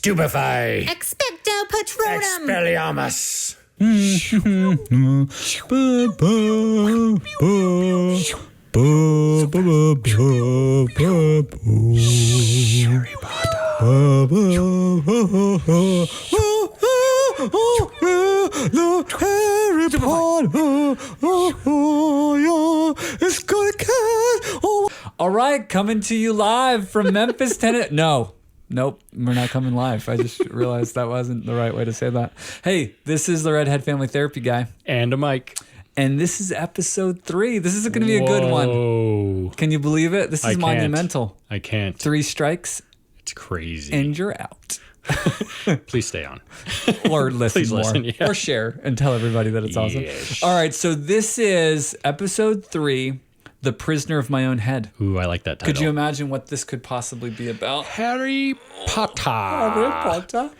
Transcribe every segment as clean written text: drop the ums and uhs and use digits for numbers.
Stupefy. Expecto Patronum. Expelliarmus. Harry All right, coming to you live from Memphis, Tennessee. Nope, we're not coming live. I just realized that wasn't the right way to say that. Hey, this is the Redhead Family Therapy Guy. And a mic. And this is episode 3. This is going to be a good one. Can you believe it? This is monumental. I can't. 3 strikes. It's crazy. And you're out. Please stay on. Or listen Please more. listen, yeah. Or share and tell everybody that it's awesome. Yes. All right, so this is episode 3, The Prisoner of My Own Head. Ooh, I like that title. Could you imagine what this could possibly be about? Harry Potter. Harry Potter.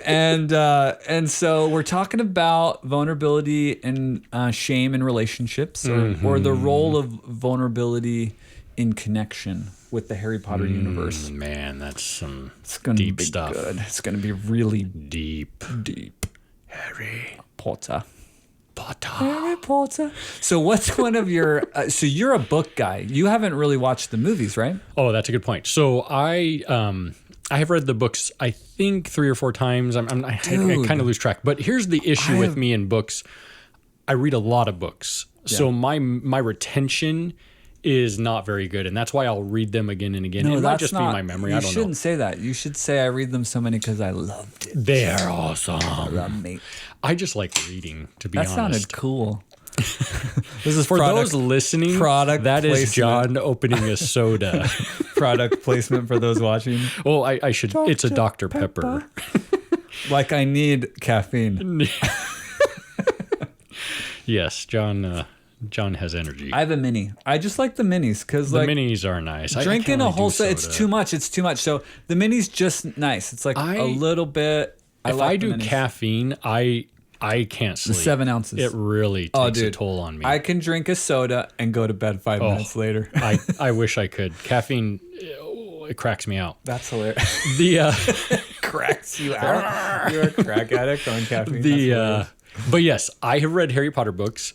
And so we're talking about vulnerability and shame in relationships, or the role of vulnerability in connection with the Harry Potter universe. Man, that's some Deep deep stuff. Good. It's going to be really Deep. Harry Potter. Potter. Harry Potter. So what's one of your? So you're a book guy. You haven't really watched the movies, right? Oh, that's a good point. So I have read the books, I think 3 or 4 times. I kind of lose track. But here's the issue with me in books. I read a lot of books. Yeah. So my retention is not very good. And that's why I'll read them again and again. It might just be my memory. I don't know. You shouldn't say that. You should say I read them so many because I loved it. They're awesome. Me. I just like reading, to be honest. That sounded cool. This is for those listening. That is placement. John opening a soda. Product placement for those watching. Well, I should. It's a Dr. Pepper. Like I need caffeine. Yes, John has energy. I have a mini. I just like the minis because the minis are nice. Drinking a whole soda, it's too much. It's too much. So the mini's just nice. It's like a little bit. If I do caffeine, I can't sleep. The 7 ounces. It really takes a toll on me. I can drink a soda and go to bed 5 minutes later. I wish I could. Caffeine, it cracks me out. That's hilarious. The cracks you out. You're a crack addict on caffeine. But yes, I have read Harry Potter books,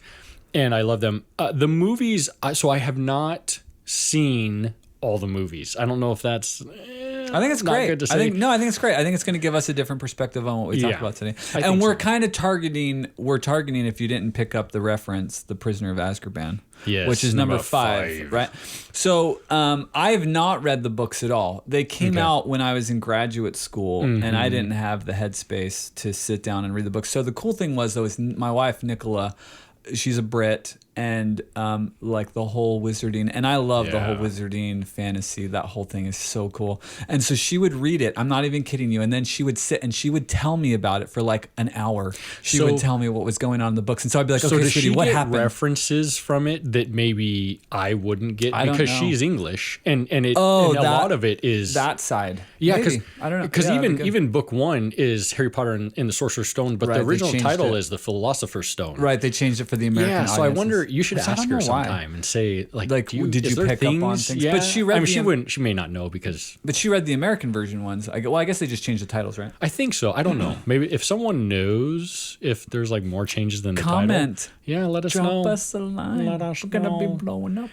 and I love them. The movies. So I have not seen all the movies. I don't know if that's. I think it's great. Good to say. I think it's great. I think it's going to give us a different perspective on what we talked about today. And we're kind of targeting, if you didn't pick up the reference, The Prisoner of Azkaban, which is number 5, right? So I have not read the books at all. They came out when I was in graduate school, and I didn't have the headspace to sit down and read the books. So the cool thing was, though, is my wife, Nicola, she's a Brit, and like the whole wizarding, and I love the whole wizarding fantasy. That whole thing is so cool. And so she would read it. I'm not even kidding you. And then she would sit and she would tell me about it for like an hour. She would tell me what was going on in the books, and so I'd be like, "Okay, sweetie, what happened?" References from it that maybe I wouldn't get because she's English, and a lot of it is that side. Yeah, because I don't know. Because even book 1 is Harry Potter and the Sorcerer's Stone, but the original title is the Philosopher's Stone. Right, they changed it for the American audiences. So I wonder. You should ask her sometime and say, did you pick up on things? Yeah. But she read. She may not know because. But she read the American version ones. I guess they just changed the titles, right? I think so. I don't know. Maybe if someone knows if there's like more changes than the title. Yeah, let us know. Drop us a line. Let us We're gonna be blowing up.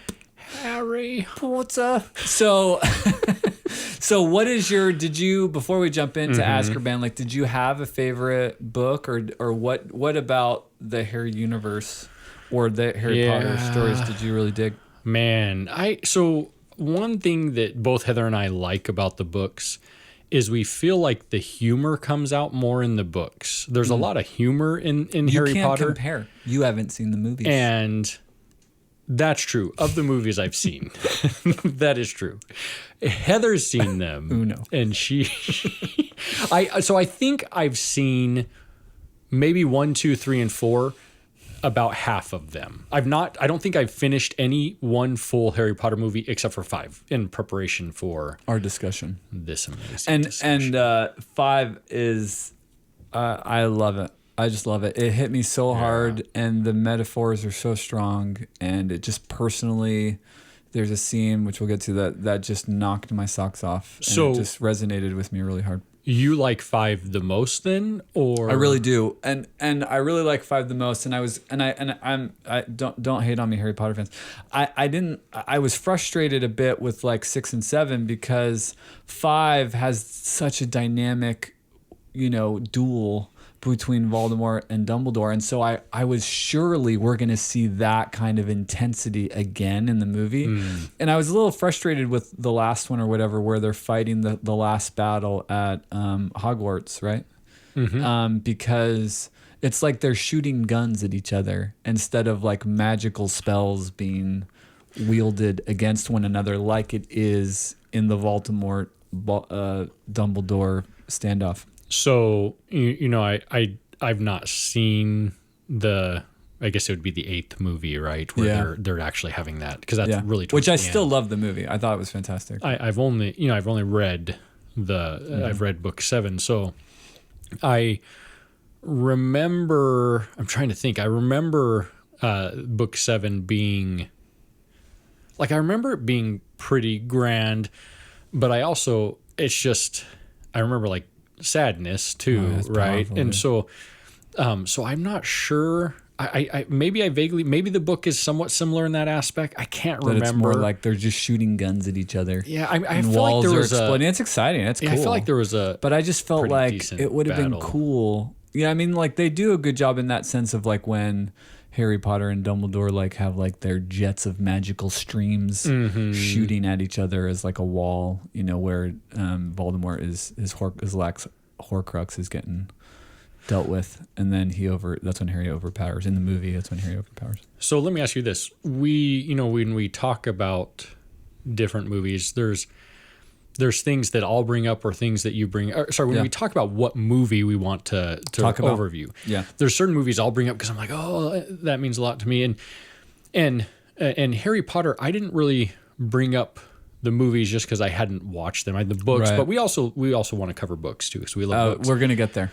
Harry Potter. So what is before we jump into Azkaban, did you have a favorite book or what about the Harry universe or the Harry Potter stories did you really dig? Man, so one thing that both Heather and I like about the books is we feel like the humor comes out more in the books. There's a lot of humor in Harry Potter. You can't compare. You haven't seen the movies. And that's true. Of the movies I've seen. That is true. Heather's seen them. Uno. And I think I've seen maybe 1, 2, 3, and 4, about half of them. I don't think I've finished any one full Harry Potter movie except for 5 in preparation for our discussion. This amazing discussion. And 5 is, I love it. I just love it. It hit me so hard, and the metaphors are so strong, and it just personally, there's a scene which we'll get to that just knocked my socks off. And it just resonated with me really hard. you like 5 the most then, or I really do, and I really like 5 the most. And I don't hate on me, Harry Potter fans. I was frustrated a bit with like 6 and 7 because 5 has such a dynamic, duel between Voldemort and Dumbledore, and so I was surely we're going to see that kind of intensity again in the movie. And I was a little frustrated with the last one or whatever, where they're fighting the last battle at Hogwarts, right? Because it's like they're shooting guns at each other instead of like magical spells being wielded against one another like it is in the Voldemort Dumbledore standoff. So, I've not seen I guess it would be the 8th movie, right? Where they're actually having that, because that's really towards which I the still end. Love the movie. I thought it was fantastic. I've only read I've read book 7, so I remember. I'm trying to think. I remember book 7 being like, I remember it being pretty grand, but I remember like sadness too, right? Powerful, and so I'm not sure. Maybe the book is somewhat similar in that aspect. I can't remember. It's more like they're just shooting guns at each other. Yeah, I feel like there was exploding. It's exciting. It's cool. I feel like there was but I just felt like it would have been cool. Yeah, I mean, like they do a good job in that sense of like when Harry Potter and Dumbledore like have like their jets of magical streams shooting at each other as like a wall, where Voldemort his Horcrux is getting dealt with, and then that's when Harry overpowers. In the movie, that's when Harry overpowers. So let me ask you this. When we talk about different movies, there's things that I'll bring up or things that you bring. When we talk about what movie we want to talk about, overview, there's certain movies I'll bring up because I'm like, oh, that means a lot to me. And Harry Potter, I didn't really bring up the movies just because I hadn't watched them. I had the books, but we also want to cover books too, because we love books. We're gonna get there.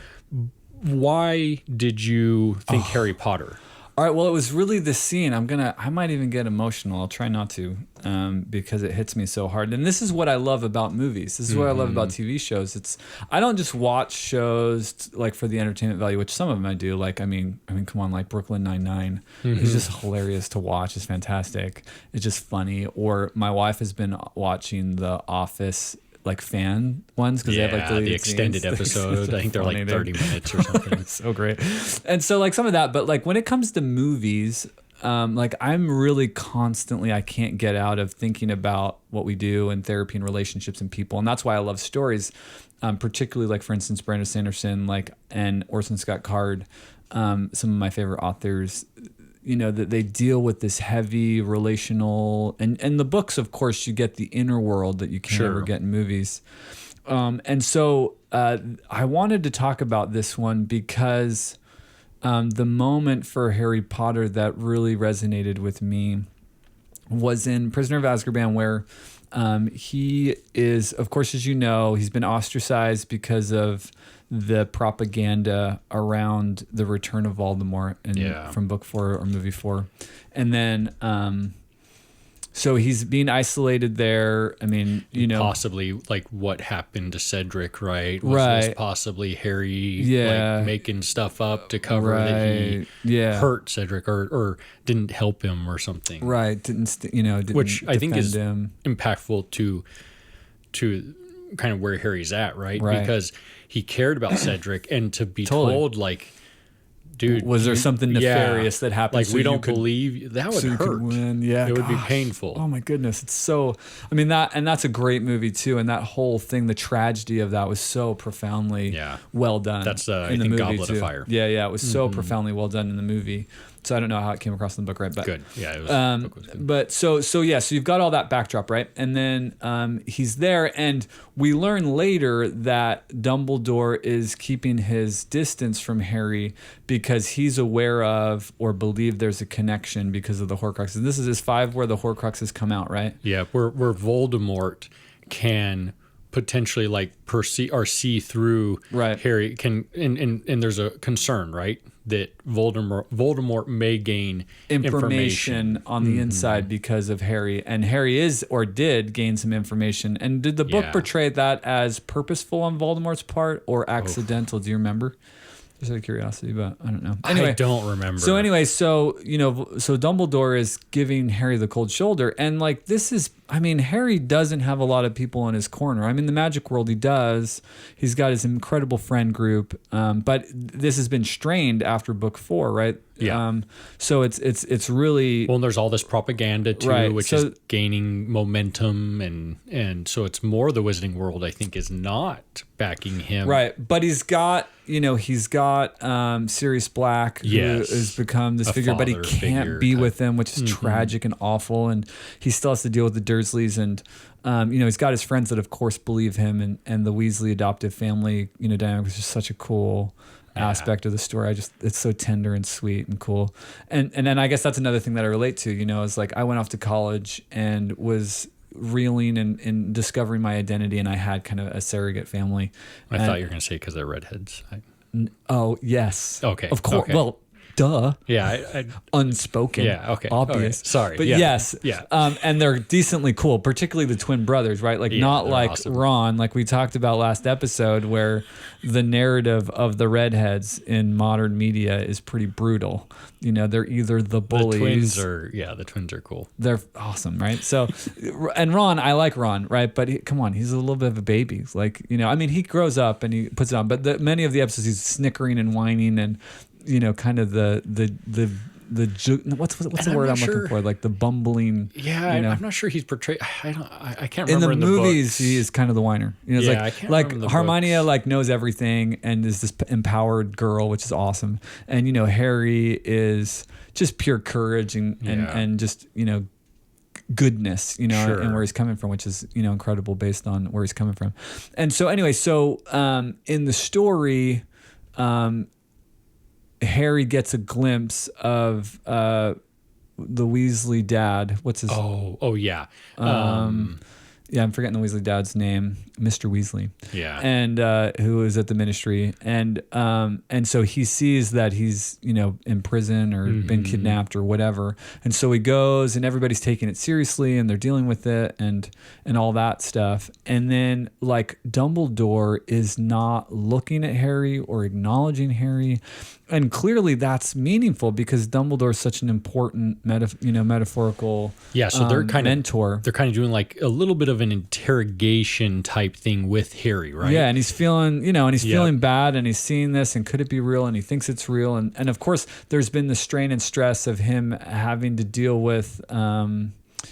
Why did you think Harry Potter? All right, well, it was really the scene. I might even get emotional. I'll try not to, because it hits me so hard. And this is what I love about movies. This is what I love about TV shows. I don't just watch shows like for the entertainment value, which some of them I do. Like, I mean, come on, like Brooklyn Nine-Nine is just hilarious to watch. It's fantastic. It's just funny. Or my wife has been watching The Office, like fan ones, because they have like the extended episode. I think they're like 30 minutes or something. So great. And so like some of that, but like when it comes to movies, like I'm really constantly, I can't get out of thinking about what we do and therapy and relationships and people. And that's why I love stories, particularly like, for instance, Brandon Sanderson, and Orson Scott Card, some of my favorite authors, that they deal with this heavy relational, and the books, of course, you get the inner world that you can never get in movies. And so I wanted to talk about this one because the moment for Harry Potter that really resonated with me was in Prisoner of Azkaban, where he is, of course, as you know, he's been ostracized because of the propaganda around the return of Voldemort from book 4 or movie 4. And then so he's being isolated there. I mean, possibly like what happened to Cedric, right? Was this possibly Harry like making stuff up to cover that he hurt Cedric or didn't help him or something? Right. Didn't which I think is him. Impactful to kind of where Harry's at, right? Because he cared about Cedric, and to be told like, dude, was there something nefarious that happened? Like, so we don't believe that would hurt. Win. Yeah, it would be painful. Oh my goodness, it's so. I mean that's a great movie too, and that whole thing, the tragedy of that was so profoundly well done. That's in I the think movie Goblet too. of Fire. Yeah, it was so profoundly well done in the movie. So I don't know how it came across in the book, right? But good. Yeah, it was, the book was good. But so you've got all that backdrop, right? And then he's there, and we learn later that Dumbledore is keeping his distance from Harry because he's aware of or believe there's a connection because of the Horcruxes. And this is his 5 where the Horcruxes come out, right? Yeah, where Voldemort can potentially like perceive or see through Harry can, and there's a concern, right, that Voldemort may gain information on the inside because of Harry, and Harry is or did gain some information. And did the book portray that as purposeful on Voldemort's part or accidental? Do you remember? Just out of curiosity, but I don't know. Anyway, I don't remember. So Dumbledore is giving Harry the cold shoulder, and like this is, I mean, Harry doesn't have a lot of people in his corner. I mean, the magic world he does. He's got his incredible friend group, but this has been strained after book 4, right? Yeah. So it's really well. And there's all this propaganda too, which is gaining momentum, and so it's more the Wizarding World, I think, is not backing him, right? But he's got Sirius Black, who has become this figure, but he can't be with him, which is tragic and awful, and he still has to deal with the Dursleys, and he's got his friends that of course believe him, and the Weasley adoptive family dynamic is just such a cool aspect of the story. It's so tender and sweet and cool. And then I guess that's another thing that I relate to, is like I went off to college and was reeling and discovering my identity, and I had kind of a surrogate family. I thought you were going to say because they're redheads. Oh, yes. Okay. Of course. Okay. Well, duh. Yeah. Unspoken. Yeah. Okay. Obvious. Okay. Sorry. But yes. Yeah. And they're decently cool, particularly the twin brothers, right? Like not like awesome. Ron, like we talked about last episode, where the narrative of the redheads in modern media is pretty brutal. They're either the bullies. The twins are cool. They're awesome, right? So, and Ron, I like Ron, right? But come on, he's a little bit of a baby. Like, I mean, he grows up and he puts it on, but many of the episodes he's snickering and whining and, kind of the what's the word I'm looking for? Like the bumbling. Yeah, I'm not sure he's portrayed. I can't remember in the movies. He is kind of the whiner. I can't remember Hermione books. Knows everything and is this empowered girl, which is awesome. And Harry is just pure courage and just goodness, sure. And where he's coming from, which is incredible based on where he's coming from. And so anyway, in the story, Harry gets a glimpse of the Weasley dad. What's his? Oh yeah. Yeah, I'm forgetting the Weasley dad's name, Mr. Weasley. Yeah. And who is at the Ministry, and so he sees that he's in prison or been kidnapped or whatever, and so he goes, and everybody's taking it seriously, and they're dealing with it, and all that stuff, and then like Dumbledore is not looking at Harry or acknowledging Harry. And clearly that's meaningful because Dumbledore is such an important metaphorical so they're kind mentor. They're kind of doing like a little bit of an interrogation type thing with Harry, right? Yeah, and he's feeling, feeling bad, and he's seeing this, and could it be real? And he thinks it's real. And of course, there's been the strain and stress of him having to deal with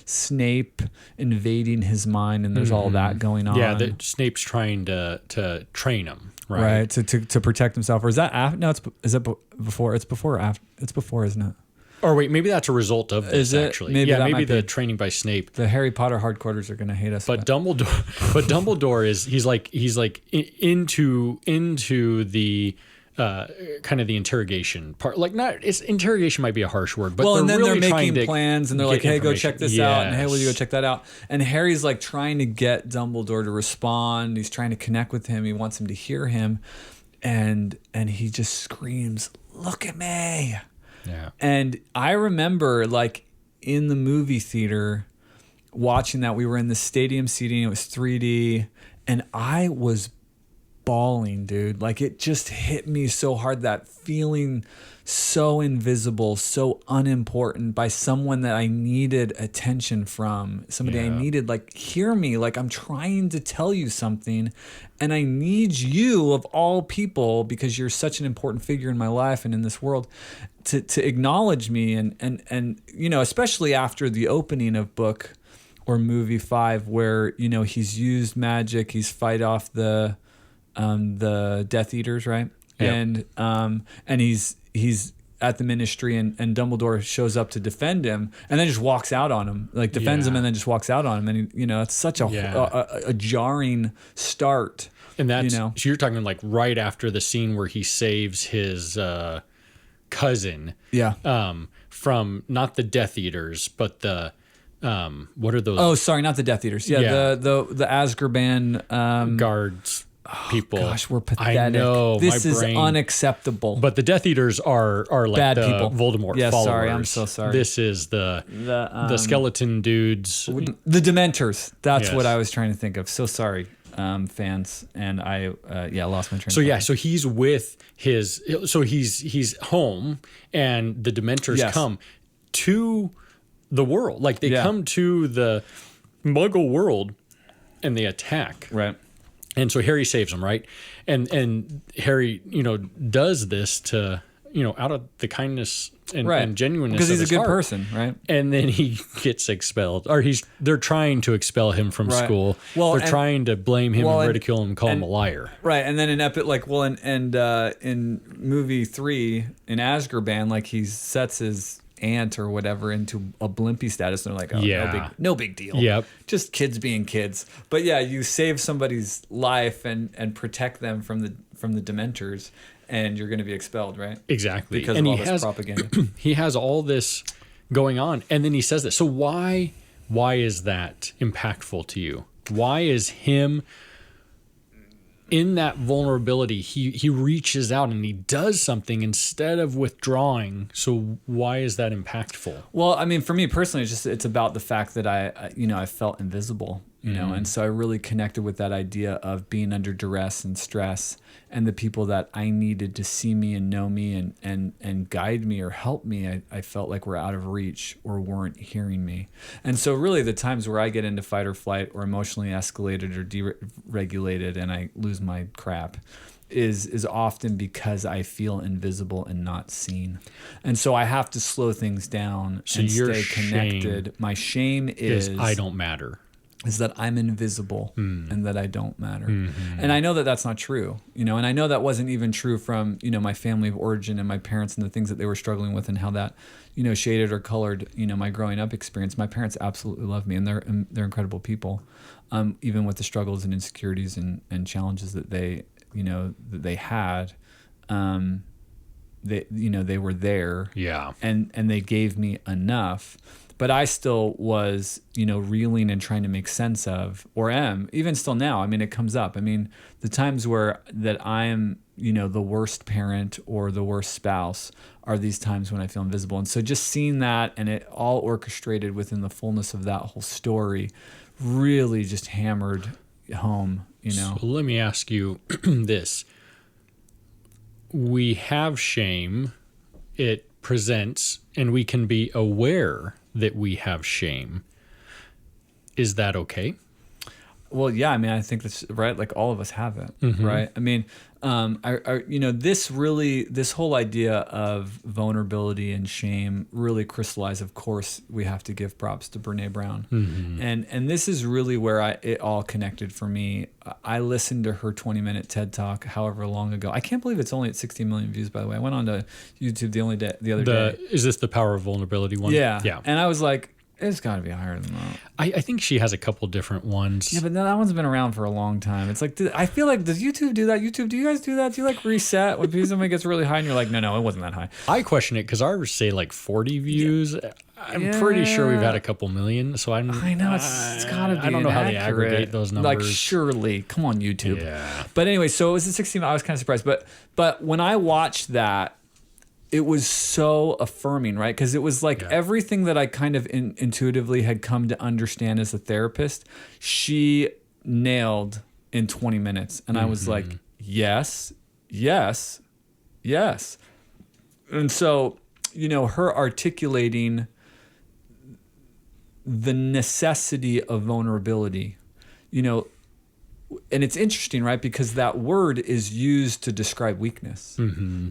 Snape invading his mind, and there's all that going on. Yeah, Snape's trying to train him. Right, to protect himself. Or is that after? No, is it before? It's before or after? It's before, isn't it? Or wait, maybe that's a result of this, actually. Maybe the training by Snape. The Harry Potter hardcoders are going to hate us. But Dumbledore is he's like into the kind of the interrogation part. Like interrogation might be a harsh word, but they're making plans, and they're like, hey, go check this out, and hey, will you go check that out? And Harry's like trying to get Dumbledore to respond. He's trying to connect with him. He wants him to hear him, and he just screams, "Look at me!" Yeah. And I remember like in the movie theater watching that. We were in the stadium seating. It was 3D, and I was bawling, dude. Like it just hit me so hard, that feeling so invisible, so unimportant by someone that I needed attention from, somebody I needed, like, hear me, like I'm trying to tell you something and I need you of all people, because you're such an important figure in my life and in this world, to acknowledge me. And especially after the opening of book or movie 5, where he's used magic, he's fight off the Death Eaters, right? Yep. And he's at the Ministry, and Dumbledore shows up to defend him, and then just walks out on him, like defends him, and then just walks out on him, and it's such a jarring start. And that's so you're talking like right after the scene where he saves his cousin, from not the Death Eaters, but what are those? Oh, sorry, not the Death Eaters. Yeah. the Azkaban guards. People. Gosh, we're pathetic. I know. This is unacceptable. But the Death Eaters are like bad the people. Voldemort Yeah, followers. sorry, I'm so sorry. This is the skeleton dudes. The Dementors. That's what I was trying to think of. So sorry, fans. And I lost my train of thought. So he's with his. So he's home, and the Dementors come to the world. Like they come to the Muggle world, and they attack. Right. And so Harry saves him, right? And Harry, does this to, out of the kindness and genuineness because he's of his a good heart. person, right? And then he gets expelled, or they're trying to expel him from school. Well, they're trying to blame him and ridicule him and call him a liar. Right. And then in movie 3 in Azkaban, like he sets his aunt or whatever into a blimpy status, and they're like, no big deal. Yep. Just kids being kids. But yeah, you save somebody's life and protect them from the Dementors, and you're going to be expelled, right? Exactly. Because of all this propaganda. He has all this going on, and then he says this. So why is that impactful to you? Why is him in that vulnerability, he reaches out and he does something instead of withdrawing? So why is that impactful? Well, I mean, for me personally, it's about the fact that I felt invisible, and so I really connected with that idea of being under duress and stress, and the people that I needed to see me and know me and guide me or help me, I felt like were out of reach or weren't hearing me. And so really the times where I get into fight or flight or emotionally escalated or deregulated and I lose my crap is often because I feel invisible and not seen. And so I have to slow things down and stay connected. My shame is I don't matter. Is that I'm invisible and that I don't matter. Mm-hmm. And I know that that's not true, and I know that wasn't even true from, my family of origin and my parents and the things that they were struggling with and how that, shaded or colored, my growing up experience. My parents absolutely love me, and they're incredible people, even with the struggles and insecurities and challenges that they, that they had. They were there. Yeah. And they gave me enough. But I still was, reeling and trying to make sense of, or am, even still now. I mean, it comes up. I mean, the times where that I am, the worst parent or the worst spouse are these times when I feel invisible. And so just seeing that and it all orchestrated within the fullness of that whole story really just hammered home, So let me ask you this. We have shame. It presents, and we can be aware that we have shame. Is that okay? Well, yeah. I mean, I think that's right. Like all of us have it, right? I mean, this whole idea of vulnerability and shame really crystallized. Of course, we have to give props to Brene Brown, and this is really where it all connected for me. I listened to her 20-minute TED Talk, however long ago. I can't believe it's only at 60 million views. By the way, I went on to YouTube the other day. Is this the Power of Vulnerability one? Yeah. And I was like, it's got to be higher than that. I think she has a couple different ones. Yeah, but that one's been around for a long time. It's like, I feel like, does YouTube do that? YouTube, do you guys do that? Do you like reset when somebody gets really high and you're like, no, it wasn't that high? I question it because ours say like 40 views. Yeah. I'm pretty sure we've had a couple million. So I know it's got to be. I don't know how they aggregate those numbers. Like, surely, come on, YouTube. Yeah. But anyway, so it was a 16. I was kind of surprised, but when I watched that, it was so affirming, right? Because it was like everything that I kind of intuitively had come to understand as a therapist, she nailed in 20 minutes. And I was like, yes. And so, her articulating the necessity of vulnerability, and it's interesting, right? Because that word is used to describe weakness.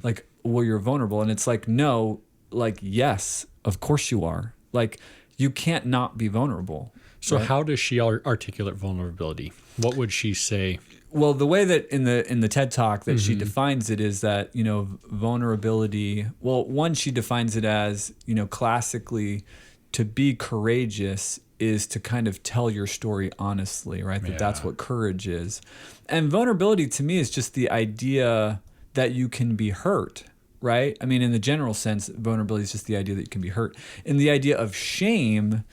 Like, well, you're vulnerable. And it's like, no, like, yes, of course you are. Like, you can't not be vulnerable. So right? How does she articulate vulnerability? What would she say? Well, the way that in the TED Talk that she defines it is that, vulnerability, well, one, she defines it as, classically, to be courageous is to kind of tell your story honestly, right? That's what courage is. And vulnerability to me is just the idea that you can be hurt, right? I mean, in the general sense, vulnerability is just the idea that you can be hurt. In the idea of shame,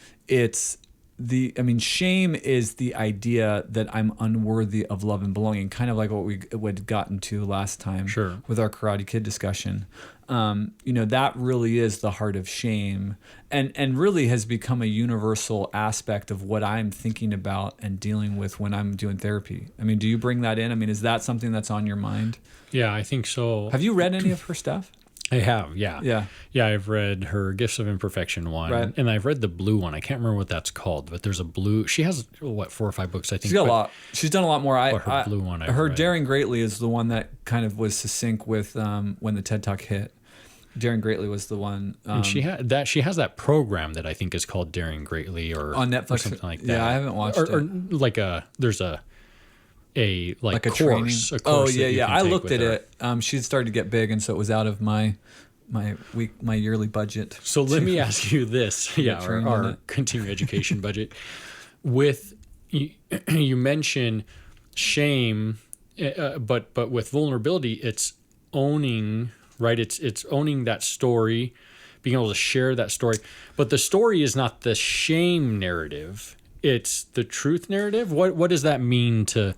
shame is the idea that I'm unworthy of love and belonging, kind of like what we had gotten to last time with our Karate Kid discussion. That really is the heart of shame, and really has become a universal aspect of what I'm thinking about and dealing with when I'm doing therapy. I mean, do you bring that in? I mean, is that something that's on your mind? Yeah, I think so. Have you read any of her stuff? I have, yeah. Yeah, I've read her Gifts of Imperfection one, and I've read the blue one. I can't remember what that's called, but there's a blue. She has, 4 or 5 books, I think. She's got a lot. She's done a lot more. Her blue one I've read. Daring Greatly is the one that kind of was succinct with when the TED Talk hit. Daring Greatly was the one. And she has that program that I think is called Daring Greatly or on Netflix or something like that. Yeah, I haven't watched it. Or like there's a course. Training. A course I looked at it. She'd started to get big, and so it was out of my yearly budget. So let me ask you this. Yeah, our continuing education budget. With you mention shame, but with vulnerability, it's owning, right? It's owning that story, being able to share that story. But the story is not the shame narrative. It's the truth narrative. What does that mean to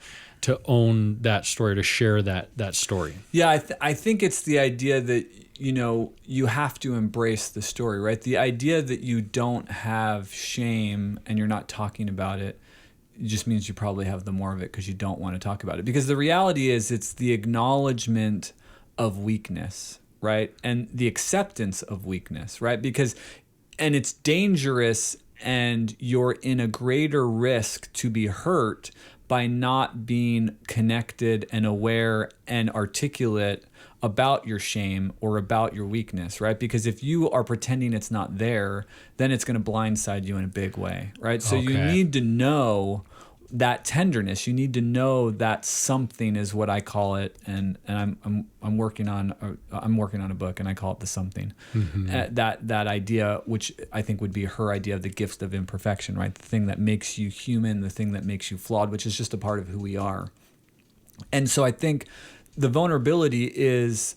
own that story, to share that story? Yeah, I think it's the idea that, you have to embrace the story, right? The idea that you don't have shame and you're not talking about it just means you probably have the more of it because you don't want to talk about it. Because the reality is it's the acknowledgement of weakness, right? And the acceptance of weakness, right? And it's dangerous, and you're in a greater risk to be hurt by not being connected and aware and articulate about your shame or about your weakness, right? Because if you are pretending it's not there, then it's going to blindside you in a big way, right? So you need to know that tenderness. You need to know that something is what I call it, and I'm working on a book, and I call it the something. Mm-hmm. That idea, which I think would be her idea of the gift of imperfection, right? The thing that makes you human, the thing that makes you flawed, which is just a part of who we are. And so I think the vulnerability is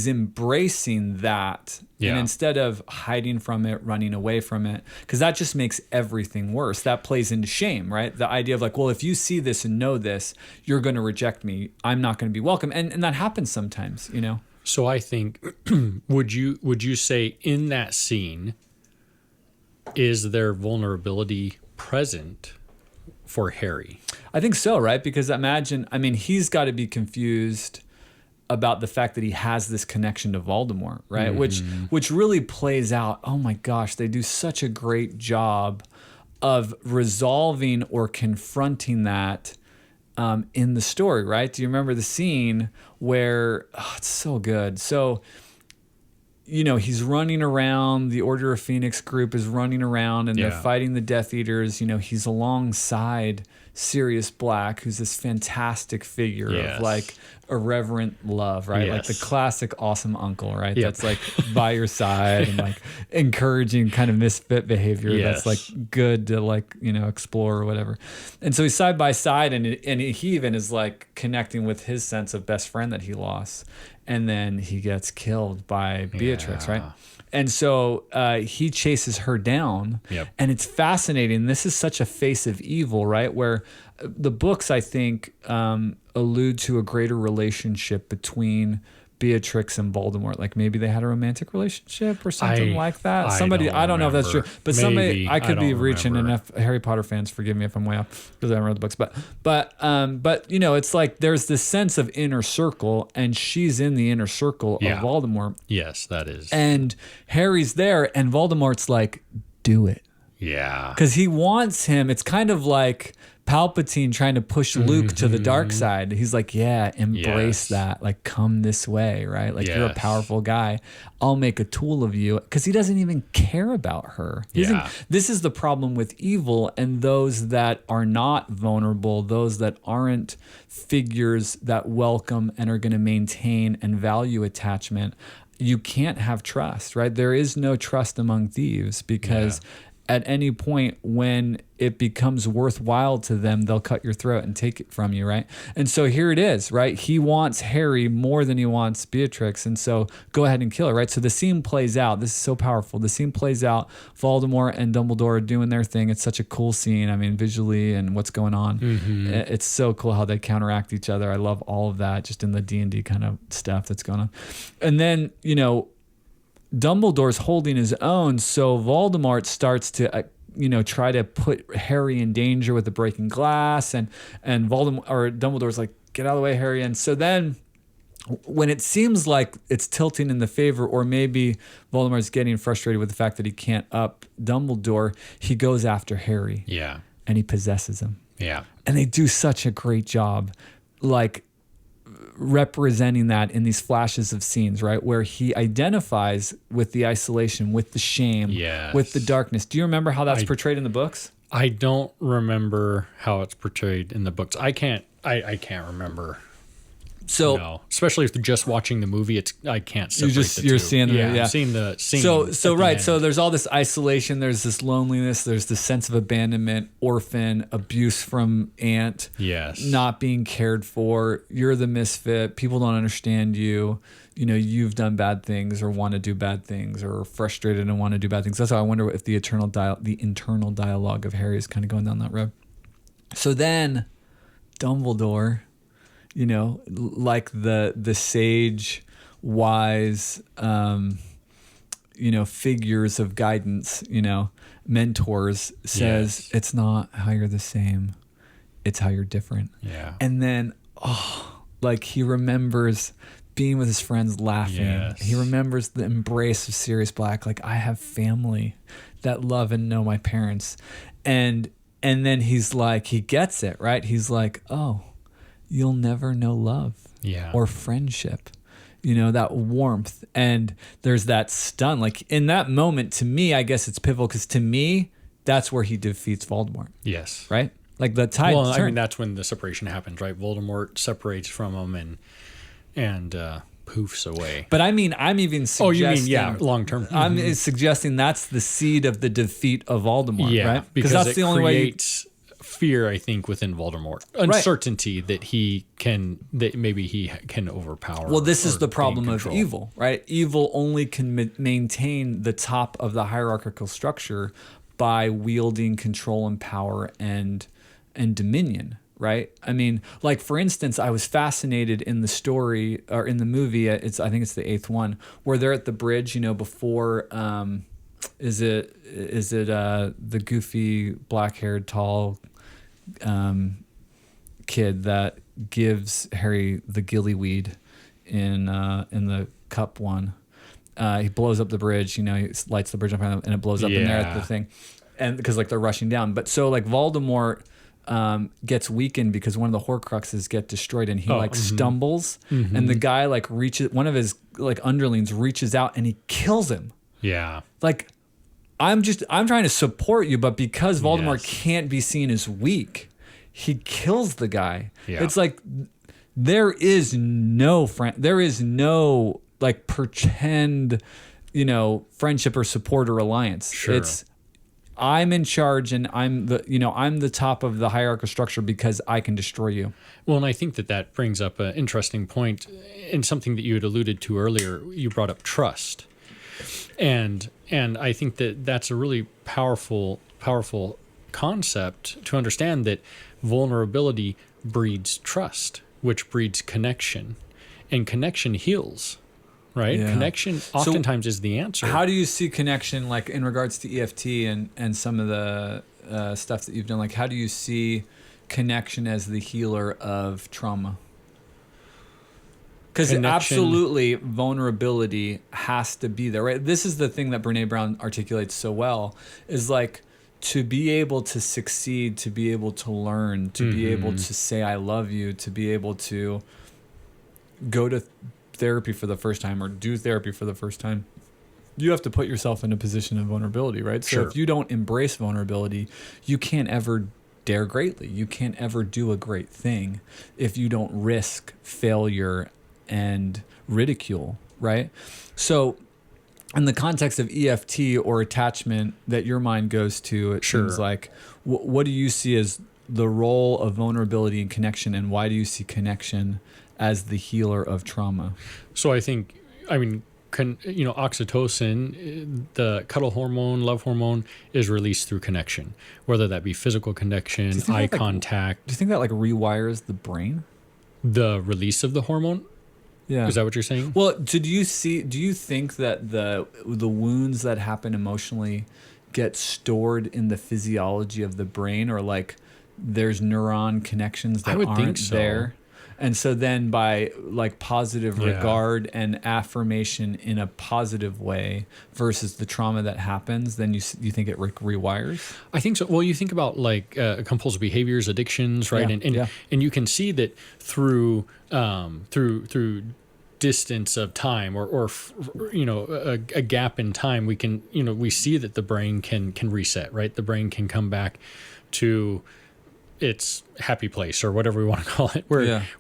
embracing that, and instead of hiding from it, running away from it, because that just makes everything worse. That plays into shame, right? The idea of like, well, if you see this and know this, you're going to reject me. I'm not going to be welcome, and that happens sometimes, So I think, would you say in that scene, is there vulnerability present for Harry? I think so, right? Because he's got to be confused about the fact that he has this connection to Voldemort, right? Mm-hmm. Which really plays out. Oh my gosh, they do such a great job of resolving or confronting that in the story, right? Do you remember the scene where it's so good? So, he's running around, the Order of Phoenix group is running around, and they're fighting the Death Eaters. He's alongside Sirius Black, who's this fantastic figure of like irreverent love, right? Like the classic awesome uncle, right? Yep. That's like by your side and like encouraging kind of misfit behavior. That's like good to like, explore or whatever. And so he's side by side, and he even is like connecting with his sense of best friend that he lost. And then he gets killed by Beatrix, right? And so he chases her down. Yep. And it's fascinating. This is such a face of evil, right? Where the books, I think, allude to a greater relationship between Beatrix and Voldemort. Like maybe they had a romantic relationship or something like that. I don't know if that's true. But maybe, I could be reaching enough. Harry Potter fans, forgive me if I'm way off because I haven't read the books. But it's like there's this sense of inner circle, and she's in the inner circle of Voldemort. Yes, that is. And Harry's there, and Voldemort's like, do it. Yeah. Because he wants him. It's kind of like Palpatine trying to push Luke to the dark side. He's like, embrace that. Like, come this way, right? Like, you're a powerful guy. I'll make a tool of you. Because he doesn't even care about her. This is the problem with evil, and those that are not vulnerable, those that aren't figures that welcome and are going to maintain and value attachment. You can't have trust, right? There is no trust among thieves because at any point when it becomes worthwhile to them, they'll cut your throat and take it from you, right? And so here it is, right? He wants Harry more than he wants Beatrix, and so go ahead and kill her, right? So the scene plays out. This is so powerful. The scene plays out. Voldemort and Dumbledore are doing their thing. It's such a cool scene. I mean, visually and what's going on. Mm-hmm. It's so cool how they counteract each other. I love all of that just in the D&D kind of stuff that's going on. And then, Dumbledore's holding his own, so Voldemort starts to, try to put Harry in danger with the breaking glass, and Dumbledore's like, "Get out of the way, Harry!" And so then, when it seems like it's tilting in the favor, or maybe Voldemort's getting frustrated with the fact that he can't up Dumbledore, he goes after Harry. Yeah, and he possesses him. Yeah, and they do such a great job, like, representing that in these flashes of scenes, right? Where he identifies with the isolation, with the shame, with the darkness. Do you remember how that's portrayed in the books? I don't remember how it's portrayed in the books. I can't remember. So, no. Especially if just watching the movie, I can't separate the two. You're seeing I'm seeing the scene. So right. So there's all this isolation. There's this loneliness. There's this sense of abandonment, orphan, abuse from aunt. Yes. Not being cared for. You're the misfit. People don't understand you. You've done bad things or want to do bad things or are frustrated and want to do bad things. That's why I wonder if the internal dialogue of Harry is kind of going down that road. So then Dumbledore, like the sage, wise, figures of guidance, mentors, says, It's not how you're the same, it's how you're different. Yeah. And then, he remembers being with his friends laughing. Yes. He remembers the embrace of Sirius Black. Like, I have family that love and know my parents. And then he's like, he gets it, right? He's like, oh, you'll never know love or friendship, that warmth. And there's that stun. Like, in that moment, to me, I guess it's pivotal, because to me, that's where he defeats Voldemort. Yes. Right? Like, the tide turns. I mean, that's when the separation happens, right? Voldemort separates from him and poofs away. But I mean, I'm even suggesting... Oh, you mean, long term. Mm-hmm. I'm suggesting that's the seed of the defeat of Voldemort, right? Because that's the only way... fear, I think, within Voldemort, uncertainty that maybe he can overpower. Well, this is the problem of evil, right? Evil only can maintain the top of the hierarchical structure by wielding control and power and dominion, right? I mean, like, for instance, I was fascinated in the story, or in the movie. I think it's the 8th one, where they're at the bridge, before. Is it the goofy, black-haired, tall kid that gives Harry the gillyweed in the cup one? He blows up the bridge. He lights the bridge up and it blows up in there at the thing, and because they're rushing down. But so Voldemort gets weakened because one of the Horcruxes get destroyed, and he stumbles, and the guy reaches, one of his underlings reaches out and he kills him. Yeah. I'm trying to support you, but because Voldemort can't be seen as weak, he kills the guy. Yeah. It's like there is no pretend, friendship or support or alliance. Sure. It's I'm in charge, and I'm the top of the hierarchical structure because I can destroy you. Well, and I think that brings up an interesting point, and something that you had alluded to earlier. You brought up trust. And I think that's a really powerful concept to understand, that vulnerability breeds trust, which breeds connection, and connection heals, right? Yeah. Connection oftentimes is the answer. How do you see connection, in regards to EFT and some of the stuff that you've done? How do you see connection as the healer of trauma? Because absolutely, vulnerability has to be there, right? This is the thing that Brene Brown articulates so well, is to be able to succeed, to be able to learn, to be able to say I love you, to be able to go to therapy for the first time or do therapy for the first time. You have to put yourself in a position of vulnerability, right? So if you don't embrace vulnerability, you can't ever dare greatly. You can't ever do a great thing if you don't risk failure and ridicule, right? So in the context of EFT or attachment that your mind goes to, it seems like, what do you see as the role of vulnerability and connection, and why do you see connection as the healer of trauma? So oxytocin, the cuddle hormone, love hormone, is released through connection, whether that be physical connection, eye contact. Do you think that like rewires the brain? The release of the hormone? Yeah. Is that what you're saying? Well, do you think that the wounds that happen emotionally get stored in the physiology of the brain, or like there's neuron connections that aren't there? And so then by like positive regard and affirmation in a positive way versus the trauma that happens, then you think it rewires? I think so. Well, you think about like compulsive behaviors, addictions, right? And you can see that through distance of time or a gap in time, we see that the brain can reset, right? The brain can come back to its happy place, or whatever we want to call it,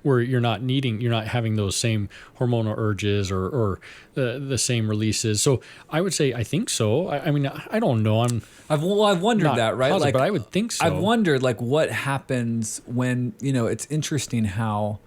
where you're not having those same hormonal urges or the same releases. So I would say I think so. I mean, I don't know. I've wondered that, right? Positive, but I would think so. I've wondered like what happens when, it's interesting how,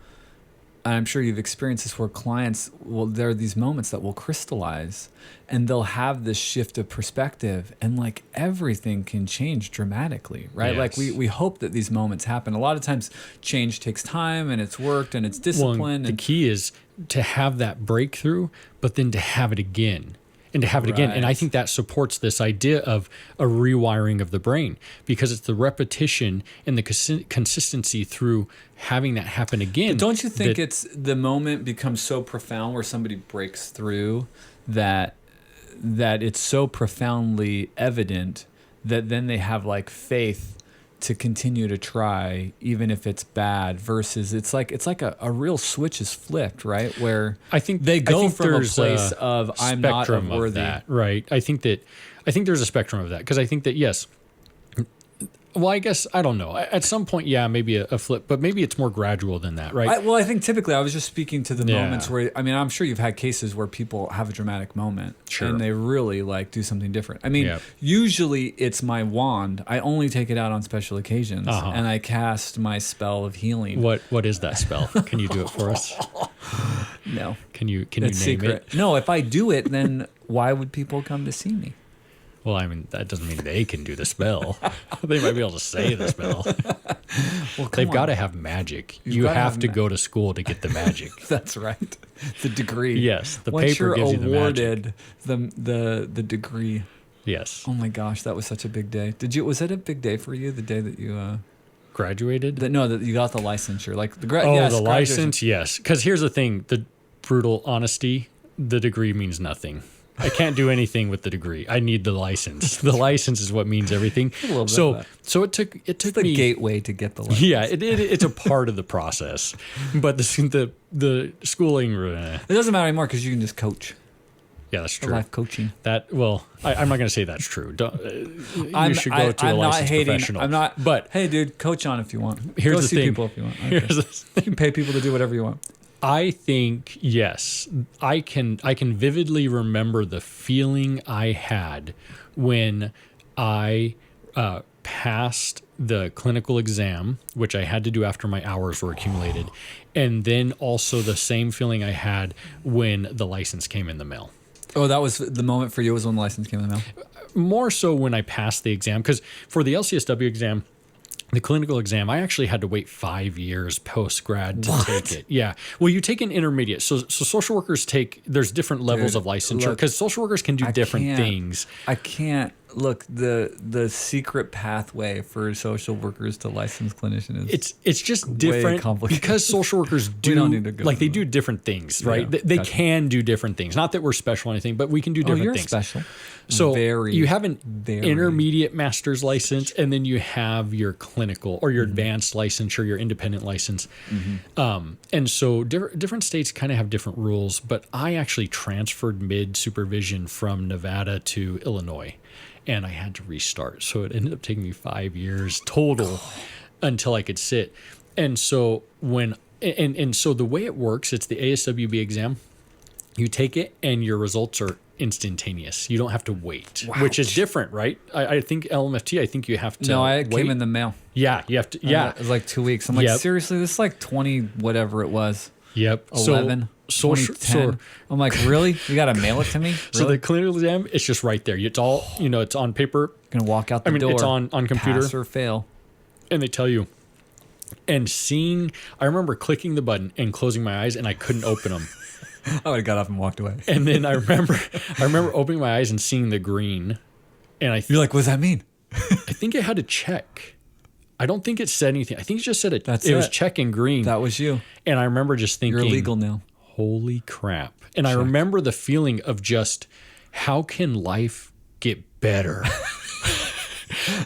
I'm sure you've experienced this, where clients there are these moments that will crystallize and they'll have this shift of perspective, and like everything can change dramatically, right? Yes. Like we hope that these moments happen. A lot of times change takes time, and it's worked, and it's discipline. The key is to have that breakthrough, but then to have it again. And to have it again. And I think that supports this idea of a rewiring of the brain, because it's the repetition and the consistency through having that happen again. But don't you think it's the moment becomes so profound where somebody breaks through that it's so profoundly evident that then they have like faith to continue to try even if it's bad, versus it's like a real switch is flipped, right? Where I think they go from a there's place of I'm not worthy. Of that, right? I think there's a spectrum of that, because I think that yes. Well, I guess, I don't know. At some point, maybe a flip, but maybe it's more gradual than that, right? I think typically I was just speaking to the moments where, I'm sure you've had cases where people have a dramatic moment and they really like do something different. I mean, usually it's my wand. I only take it out on special occasions, and I cast my spell of healing. What is that spell? Can you do it for us? No. Can you name secret. it? No, if I do it, then why would people come to see me? Well, I mean, that doesn't mean they can do the spell. They might be able to say the spell. Well, they've got to have magic. You have to go to school to get the magic. That's right. The degree. Yes, the paper gives you the magic. Once you're awarded the degree. Yes. Oh my gosh, that was such a big day. Was it a big day for you, the day that you graduated? That you got the licensure, like the license. Yes, because here's the thing: the brutal honesty. The degree means nothing. I can't do anything with the degree. I need the license. The license is what means everything. So it took it's me the gateway to get the license. Yeah, it's a part of the process. But the schooling, it doesn't matter anymore because you can just coach. Yeah, that's true. Life coaching. I'm not going to say that's true. You should go to a licensed professional. I'm not. But hey, dude, coach on if you want. Here's go the see thing. People if you want. You can pay people to do whatever you want. I think, yes, I can vividly remember the feeling I had when I passed the clinical exam, which I had to do after my hours were accumulated, and then also the same feeling I had when the license came in the mail. Oh, that was the moment for you, was when the license came in the mail? More so when I passed the exam, because for the LCSW exam, the clinical exam, I actually had to wait 5 years post-grad to take it. Yeah. Well, you take an intermediate. So social workers there's different levels of licensure, because social workers can do different things. I can't. Look, the secret pathway for social workers to licensed clinician is it's just different because social workers do they do different things, right? Yeah, they can do different things. Not that we're special or anything, but we can do different things. Special. So you have an intermediate master's license, and then you have your clinical or your advanced licensure, your independent license. And so different states kind of have different rules, but I actually transferred mid-supervision from Nevada to Illinois, and I had to restart. So it ended up taking me 5 years total until I could sit. And so so the way it works, it's the ASWB exam. You take it and your results are instantaneous. You don't have to wait, which is different, right? I think LMFT, I think you have to it came in the mail. Yeah, you have to. Yeah. It was like 2 weeks. I'm like, seriously, this is like 20, whatever it was. Yep. 11, 2010. I'm like, really? You got to mail it to me? Really? So the clinical exam, it's just right there. It's all, it's on paper. Going to walk out the door. It's on computer. Pass or fail. And they tell you. And I remember clicking the button and closing my eyes and I couldn't open them. I would have got up and walked away. And then I remember opening my eyes and seeing the green. And you're like, what does that mean? I think it had a check. I don't think it said anything. I think it just said it was check in green. That was you. And I remember just thinking, you're legal now. Holy crap. And I remember the feeling of just, how can life get better?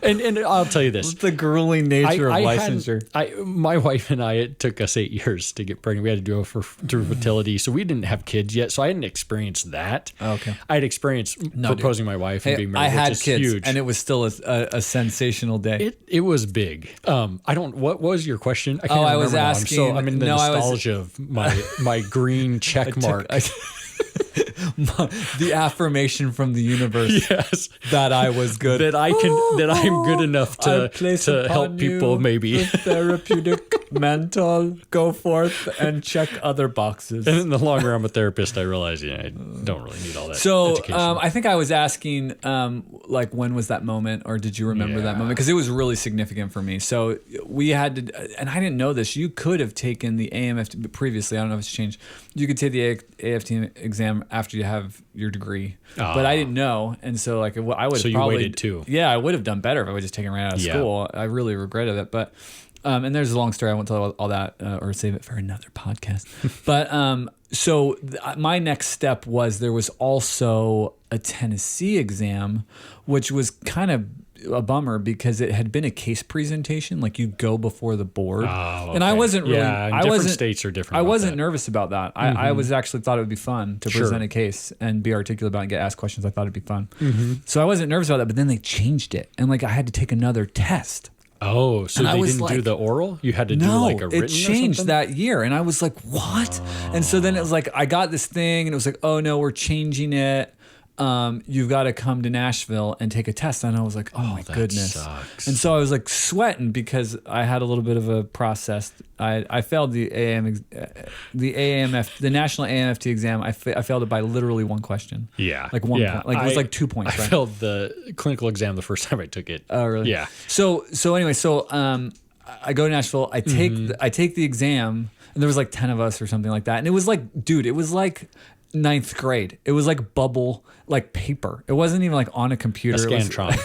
And I'll tell you this. The grueling nature of licensure. My wife and I, it took us 8 years to get pregnant. We had to do it through fertility. So we didn't have kids yet. So I hadn't experienced that. Okay. I had experienced proposing my wife and being married, I had which is kids, huge. and it was still a sensational day. It was big. What was your question? I can't remember. I was asking. So I'm in the nostalgia of my green check mark. The affirmation from the universe that I was good, that I'm good enough to help people, maybe therapeutic, mental, go forth and check other boxes. And in the long run, I'm a therapist. I realize I don't really need all that. So I think I was asking, like, when was that moment, or did you remember that moment? Because it was really significant for me. So we had to, and I didn't know this. You could have taken the AMFT previously. I don't know if it's changed. You could take the AFT exam after you have your degree, but I didn't know, and so I would have. So you probably waited too. Yeah, I would have done better if I would just taken right out of school. I really regretted it, but and there's a long story. I won't tell all that or save it for another podcast. But so my next step was there was also a Tennessee exam, which was kind of a bummer because it had been a case presentation, like you go before the board. And I wasn't really, different states are different. I wasn't nervous about that. I was actually thought it would be fun to present a case and be articulate about it and get asked questions. I thought it'd be fun. So I wasn't nervous about that, but then they changed it. And I had to take another test. Oh, so they didn't do the oral? You had to do like a written it changed that year. And I was like, what? And so then it was like, I got this thing and it was like, oh no, we're changing it. You've got to come to Nashville and take a test. And I was like, oh my goodness. Sucks. And so I was like sweating because I had a little bit of a process. I failed the the national AMFT exam. I failed it by literally one question. Yeah. Like 1 point. Like it was like 2 points. I failed the clinical exam the first time I took it. Oh, really? Yeah. So anyway, I go to Nashville. I take the exam, and there was like 10 of us or something like that. And it was like, dude, it was like 9th grade. It was like bubble, like paper. It wasn't even like on a computer. A Scantron.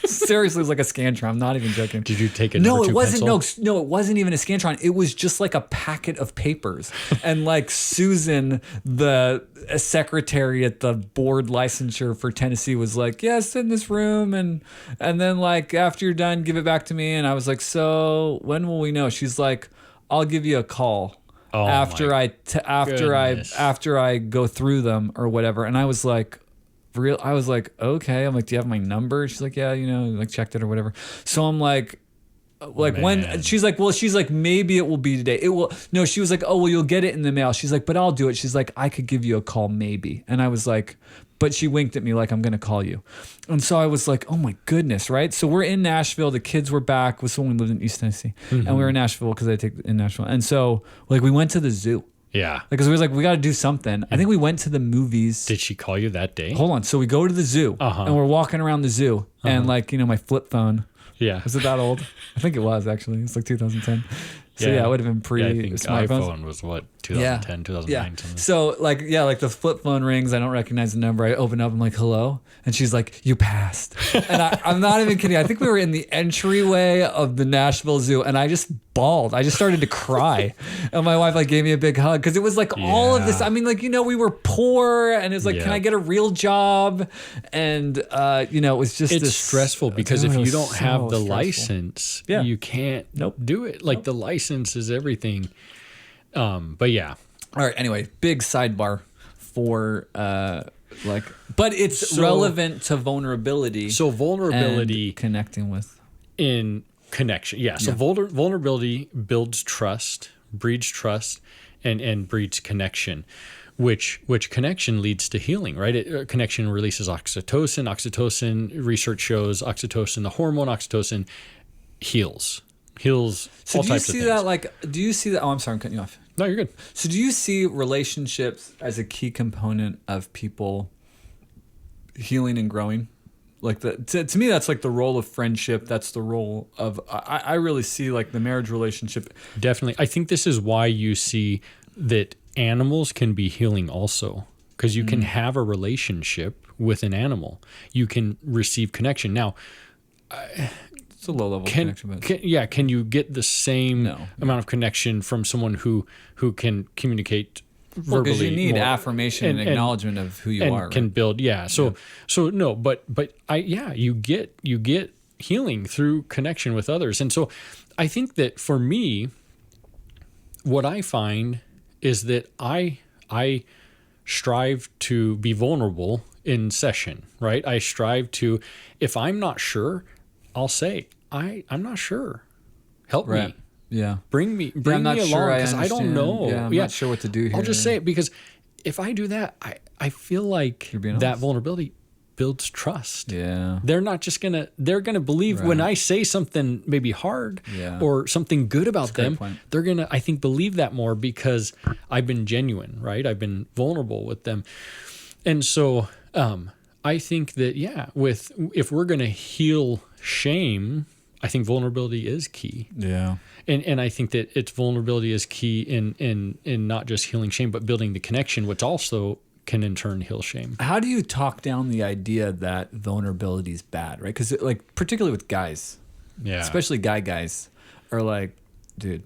Seriously, it was like a Scantron. I'm not even joking. Did you take a No, number it wasn't. pencil? No, it wasn't even a Scantron. It was just like a packet of papers. And like Susan, the secretary at the board licensure for Tennessee, was like, "Yeah, sit in this room, and then like after you're done, give it back to me." And I was like, "So when will we know?" She's like, "I'll give you a call." After I go through them or whatever. And I was like, okay. I'm like, do you have my number? She's like, yeah, like checked it or whatever. So I'm like when she's like, maybe it will be today. It will. No, she was like, oh, well, you'll get it in the mail. She's like, but I'll do it. She's like, I could give you a call maybe. And I was like, but she winked at me like, I'm going to call you. And so I was like, oh my goodness, right? So we're in Nashville. The kids were back. Was someone who lived in East Tennessee. And we were in Nashville because I take in Nashville. And so like we went to the zoo. Yeah. Because we was like, we got to do something. I think we went to the movies. Did she call you that day? Hold on. So we go to the zoo and we're walking around the zoo and like, my flip phone. Yeah. Was it that old? I think it was actually. It's like 2010. So yeah, it would have been smartphones. iPhone was what, 2010, 2009. Something. So like the flip phone rings. I don't recognize the number. I open up. I'm like, hello, and she's like, you passed. And I'm not even kidding. I think we were in the entryway of the Nashville Zoo, and I just bawled. I just started to cry, and my wife like gave me a big hug because it was like all of this. I mean, like we were poor, and it's like, can I get a real job? And it was just it's stressful because if you don't have the license, you can't do it. Like the license is everything. But yeah. All right. Anyway, big sidebar for but it's relevant to vulnerability. So vulnerability, and connecting with in connection. Yeah. So vulnerability builds trust, breeds trust, and breeds connection. which connection leads to healing, right? Connection releases oxytocin. Oxytocin, research shows oxytocin, the hormone oxytocin, heals So all do you types see of that things. like, do you see that? Oh, I'm sorry, I'm cutting you off. No, you're good. So do you see relationships as a key component of people healing and growing? Like to me, that's like the role of friendship. That's the role of, I really see like the marriage relationship. Definitely. I think this is why you see that animals can be healing also, because you can have a relationship with an animal. You can receive connection. Now, It's a low level connection. But can you get the same amount of connection from someone who can communicate verbally? Because you need more, affirmation and acknowledgement of who you and are. Can right? build, So no, but you get healing through connection with others, and so I think that for me, what I find is that I strive to be vulnerable in session, right? I strive to, if I'm not sure, I'll say, I'm not sure. Help me. Yeah. Bring me I'm not along, sure because I don't know. Yeah, I'm not sure what to do here. I'll just say it, because if I do that, I feel like You're being that honest. vulnerability builds trust. Yeah. They're not just they're gonna believe when I say something maybe hard or something good about them. point. They're gonna, I think, believe that more because I've been genuine, right? I've been vulnerable with them. And so I think that, if we're gonna heal shame, I think vulnerability is key. Yeah. And I think that vulnerability is key in not just healing shame, but building the connection, which also can in turn heal shame. How do you talk down the idea that vulnerability is bad, right? Because like particularly with guys, especially guys, are like, dude,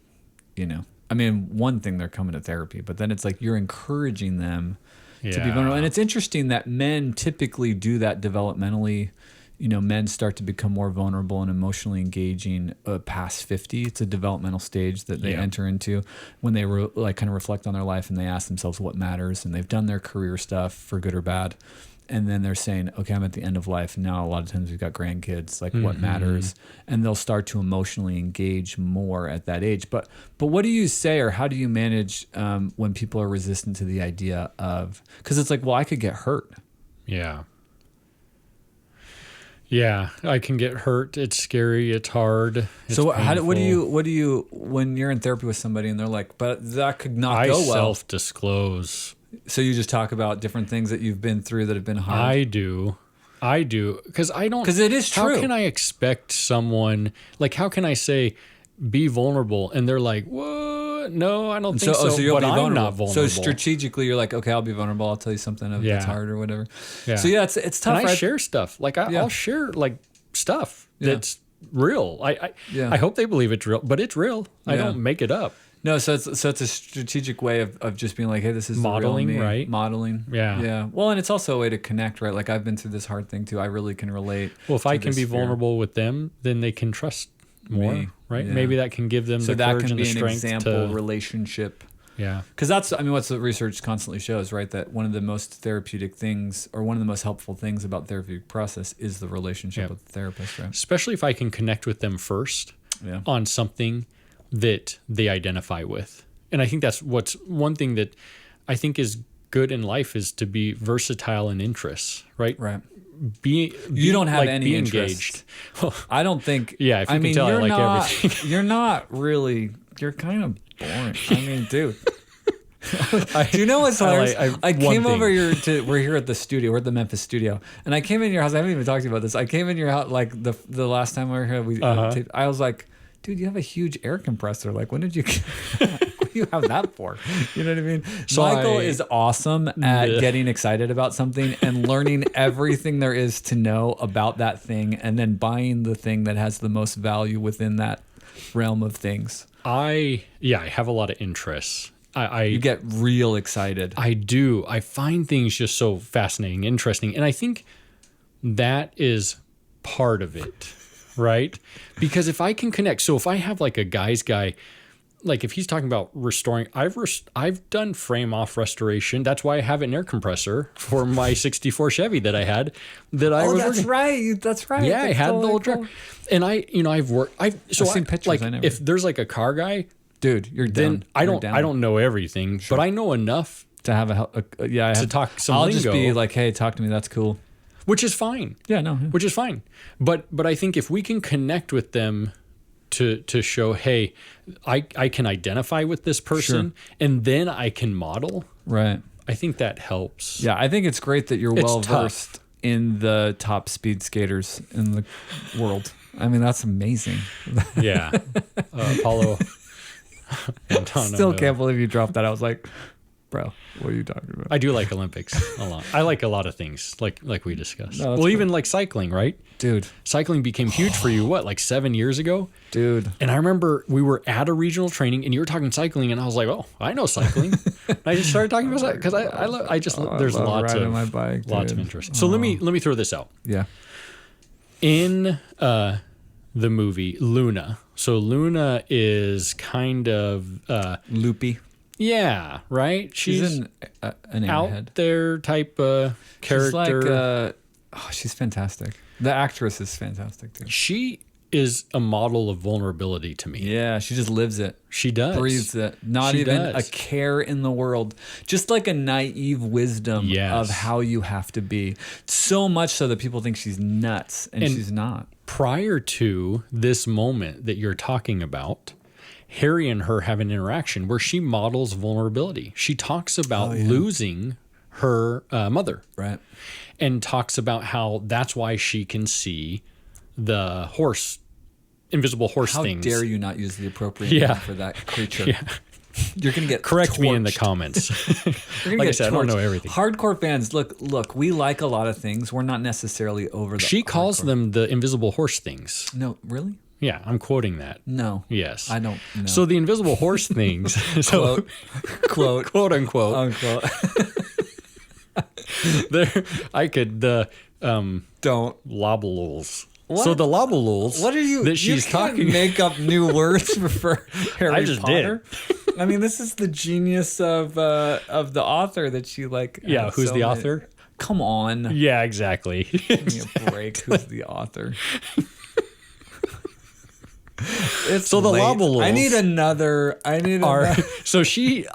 I mean, one thing, they're coming to therapy, but then it's like you're encouraging them to be vulnerable. And it's interesting that men typically do that developmentally. Men start to become more vulnerable and emotionally engaging past 50. It's a developmental stage that they enter into when they kind of reflect on their life and they ask themselves what matters, and they've done their career stuff for good or bad. And then they're saying, okay, I'm at the end of life. And now a lot of times we've got grandkids, like what matters. And they'll start to emotionally engage more at that age. But what do you say, or how do you manage when people are resistant to the idea of, because it's like, well, I could get hurt. Yeah. Yeah, I can get hurt. It's scary. It's hard. It's So painful. what do you when you're in therapy with somebody and they're like, but that could not go well. I self-disclose. So you just talk about different things that you've been through that have been hard. I do, because I don't. Because it is true. How can I expect someone, like, how can I say, be vulnerable, and they're like, what? No, I don't think so. So you'll but be I'm vulnerable. not vulnerable. So strategically, you're like, okay, I'll be vulnerable. I'll tell you something that's hard or whatever. Yeah. So yeah, it's tough. And I share stuff. Like I'll share like stuff that's real. I hope they believe it's real, but it's real. I don't make it up. No, so it's a strategic way of just being like, hey, this is modeling, the real me. right? Modeling. Yeah. Yeah. Well, and it's also a way to connect, right? Like I've been through this hard thing too. I really can relate. Well, if I can be fear. vulnerable with them, then they can trust more, right? Yeah. Maybe that can give them the that courage can and be the an strength example to relationship. Yeah. Because that's, I mean, what the research constantly shows, right? That one of the most therapeutic things, or one of the most helpful things about the therapeutic process is the relationship with the therapist, right? Especially if I can connect with them first on something that they identify with. And I think that's what's one thing that I think is good in life, is to be versatile in interests, right? Right. You don't have like, any be interest. engaged. I don't think. Yeah, if you can tell, I like everything. You're not really. You're kind of boring. I mean, dude. Do you know what's hilarious? I came over here we're here at the studio. We're at the Memphis studio, and I came in your house. I haven't even talked to you about this. I came in your house like the last time we were here. I was like, dude, you have a huge air compressor. Like, when did you? What do you have that for? You know what I mean? So Michael is awesome at getting excited about something and learning everything there is to know about that thing, and then buying the thing that has the most value within that realm of things. I have a lot of interests. You get real excited. I do. I find things just so fascinating, interesting. And I think that is part of it, right? Because if I can connect, so if I have like a guy's guy, like if he's talking about restoring, I've done frame off restoration. That's why I have an air compressor for my 64 Chevy that I had. That's right. That's right. Yeah, I had the old truck. And I've worked. I've seen pictures. Like, if there's like a car guy, dude, you're done. Then I don't know everything, but I know enough To have talk some I'll lingo. just be like, hey, talk to me. That's cool. Which is fine. Yeah, no. Which is fine. But I think if we can connect with them to show, hey, I can identify with this person and then I can model. Right. I think that helps. Yeah, I think it's great that you're well versed in the top speed skaters in the world. I mean, that's amazing. Yeah. Apollo. Still can't believe you dropped that. I was like, bro, what are you talking about? I do like Olympics a lot. I like a lot of things, like we discussed. No, well, even like cycling, right? Dude. Cycling became huge for you, like 7 years ago? Dude. And I remember we were at a regional training and you were talking cycling and I was like, oh, I know cycling. And I just started talking about cycling because there's lots of my bike, lots of interest. So let me throw this out. Yeah. In the movie Luna. So Luna is kind of loopy. Yeah, right. She's an out airhead. there type character. She's like, she's fantastic. The actress is fantastic too. She is a model of vulnerability to me. Yeah, she just lives it. She does. Breathes it. Not even a care in the world. Just like a naive wisdom of how you have to be. So much so that people think she's nuts, and she's not. Prior to this moment that you're talking about, Harry and her have an interaction where she models vulnerability. She talks about losing her mother. Right. And talks about how that's why she can see the invisible horse things. How dare you not use the appropriate name for that creature? Yeah. You're going to get Correct torched. me in the comments. Like I said, I don't know everything. Hardcore fans, look, we like a lot of things. We're not necessarily over the She calls them the invisible horse things. No, really? Yeah, I'm quoting that. No. Yes. I don't know. So the invisible horse things. Quote, unquote. Unquote. Don't lobules. What? So the lobules. What are you? That she's talking. Make up new words for Harry I just Potter. Did. I mean, this is the genius of the author that she like. Yeah, who's the author? Come on. Yeah, exactly. Give me a break. Who's the author? It's so the late. lobules. I need another. So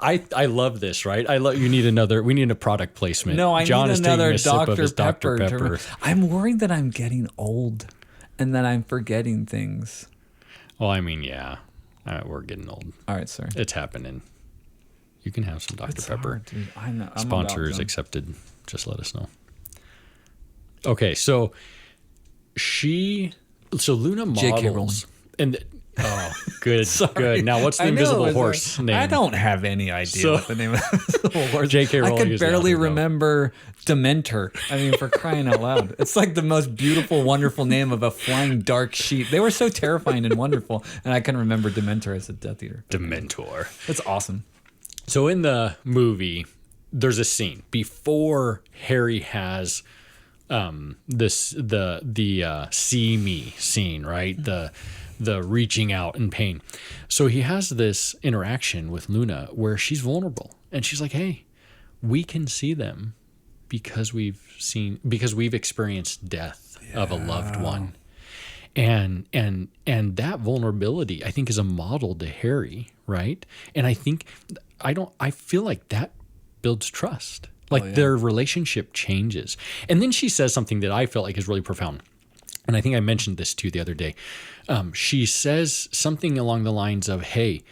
I love this, right? We need a product placement. No, I John need another Dr. Pepper. I'm worried that I'm getting old and that I'm forgetting things. Well, I mean, yeah. We're getting old. All right, sorry. It's happening. You can have some Dr. Pepper. Hard, dude. I know. Sponsors accepted. Just let us know. Okay, so Luna models. J.K. Rowling. And good, good. Now, what's the invisible horse name? I don't have any idea what the name of the invisible horse. J.K. Rowling. I could barely remember Dementor. I mean, for crying out loud, it's like the most beautiful, wonderful name of a flying dark sheep. They were so terrifying and wonderful, and I can remember Dementor as a Death Eater. Dementor. That's awesome. So in the movie, there's a scene before Harry has the see me scene, right? The reaching out in pain. So he has this interaction with Luna where she's vulnerable and she's like, hey, we can see them because we've experienced death of a loved one. And that vulnerability, I think, is a model to Harry, right? And I feel like that builds trust. Like their relationship changes. And then she says something that I felt like is really profound. And I think I mentioned this to you the other day. She says something along the lines of, hey,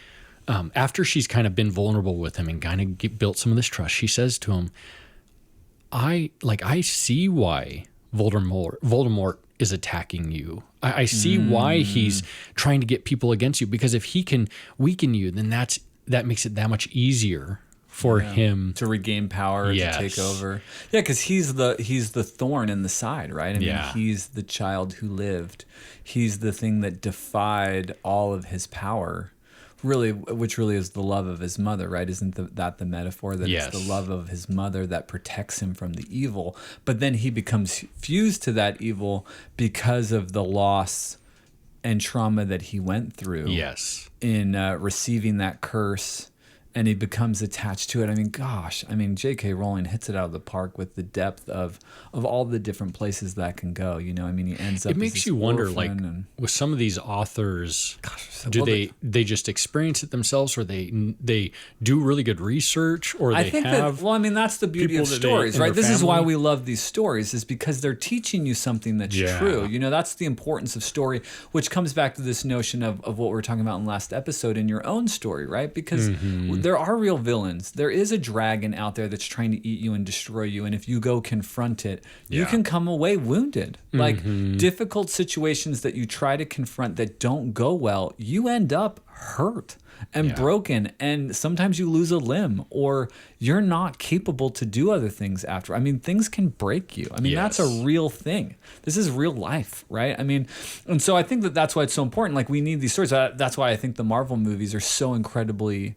after she's kind of been vulnerable with him and kind of built some of this trust, she says to him, I see why Voldemort is attacking you. I see why he's trying to get people against you, because if he can weaken you, then that makes it that much easier for him to regain power, to take over. Yeah, because he's the thorn in the side, right? I mean, he's the child who lived. He's the thing that defied all of his power, really, which really is the love of his mother, right? Isn't that the metaphor? That it's the love of his mother that protects him from the evil. But then he becomes fused to that evil because of the loss and trauma that he went through. Yes. In receiving that curse and he becomes attached to it. I mean, gosh, J.K. Rowling hits it out of the park with the depth of all the different places that can go. You know, I mean, he ends up. It makes you wonder, like, with some of these authors, do they just experience it themselves, or they do really good research, or they that's the beauty of stories, right? This is why we love these stories, is because they're teaching you something that's true. You know, that's the importance of story, which comes back to this notion of what we were talking about in the last episode in your own story, right? Because there are real villains. There is a dragon out there that's trying to eat you and destroy you. And if you go confront it, you can come away wounded. Like difficult situations that you try to confront that don't go well, you end up hurt and broken. And sometimes you lose a limb, or you're not capable to do other things after. I mean, things can break you. I mean, that's a real thing. This is real life, right? I mean, and so I think that's why it's so important. Like, we need these stories. That's why I think the Marvel movies are so incredibly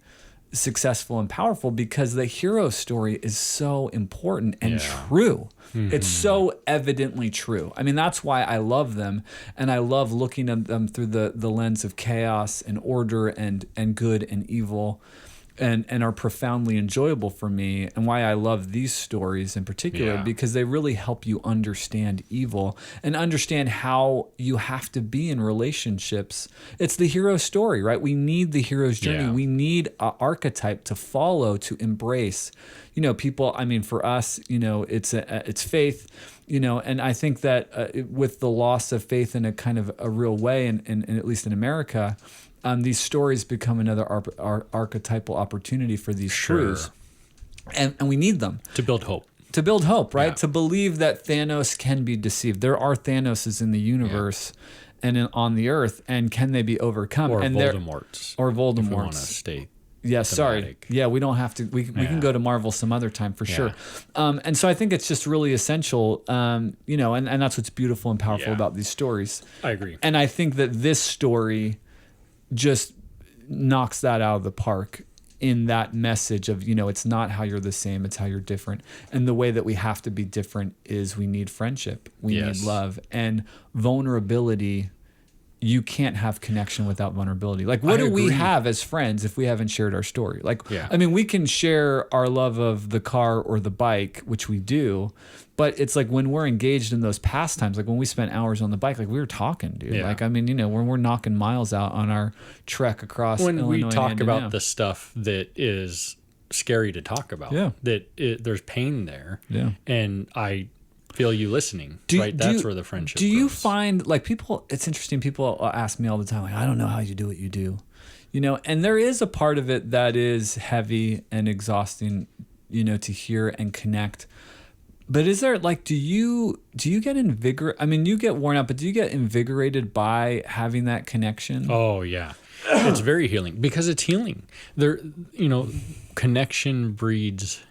successful and powerful, because the hero story is so important and true. It's so evidently true. I mean, that's why I love them, and I love looking at them through the lens of chaos and order and good and evil, and are profoundly enjoyable for me, and why I love these stories in particular, because they really help you understand evil and understand how you have to be in relationships. It's the hero story, right? We need the hero's journey. We need an archetype to follow, to embrace. You know, people, I mean, for us, you know, it's faith, you know, and I think that with the loss of faith in a kind of a real way, and at least in America, these stories become another archetypal opportunity for these crews. And we need them. To build hope. To build hope, right? To believe that Thanos can be deceived. There are Thanoses in the universe and on the earth, and can they be overcome? Or and Voldemort's. Or Voldemort's. If we want to stay sorry. Yeah, we don't have to. We can go to Marvel some other time for sure. And so I think it's just really essential, you know, and that's what's beautiful and powerful about these stories. I agree. And I think that this story just knocks that out of the park in that message of, you know, it's not how you're the same, it's how you're different. And the way that we have to be different is we need friendship, we need love, and vulnerability. You can't have connection without vulnerability. Like, what do we have as friends if we haven't shared our story? Like, I mean, we can share our love of the car or the bike, which we do, but it's like when we're engaged in those pastimes, like when we spent hours on the bike, like we were talking, dude. Like, I mean, you know, when we're knocking miles out on our trek across Illinois, we talk about the stuff that is scary to talk about, there's pain there. And I feel you listening, right? That's where the friendship grows. You find, like, people, it's interesting, people ask me all the time, like, I don't know how you do what you do, you know, and there is a part of it that is heavy and exhausting, you know, to hear and connect. But is there, like, do you get invigorated? I mean, you get worn out, but do you get invigorated by having that connection? Oh, yeah. It's very healing, because it's healing. There, you know, connection breeds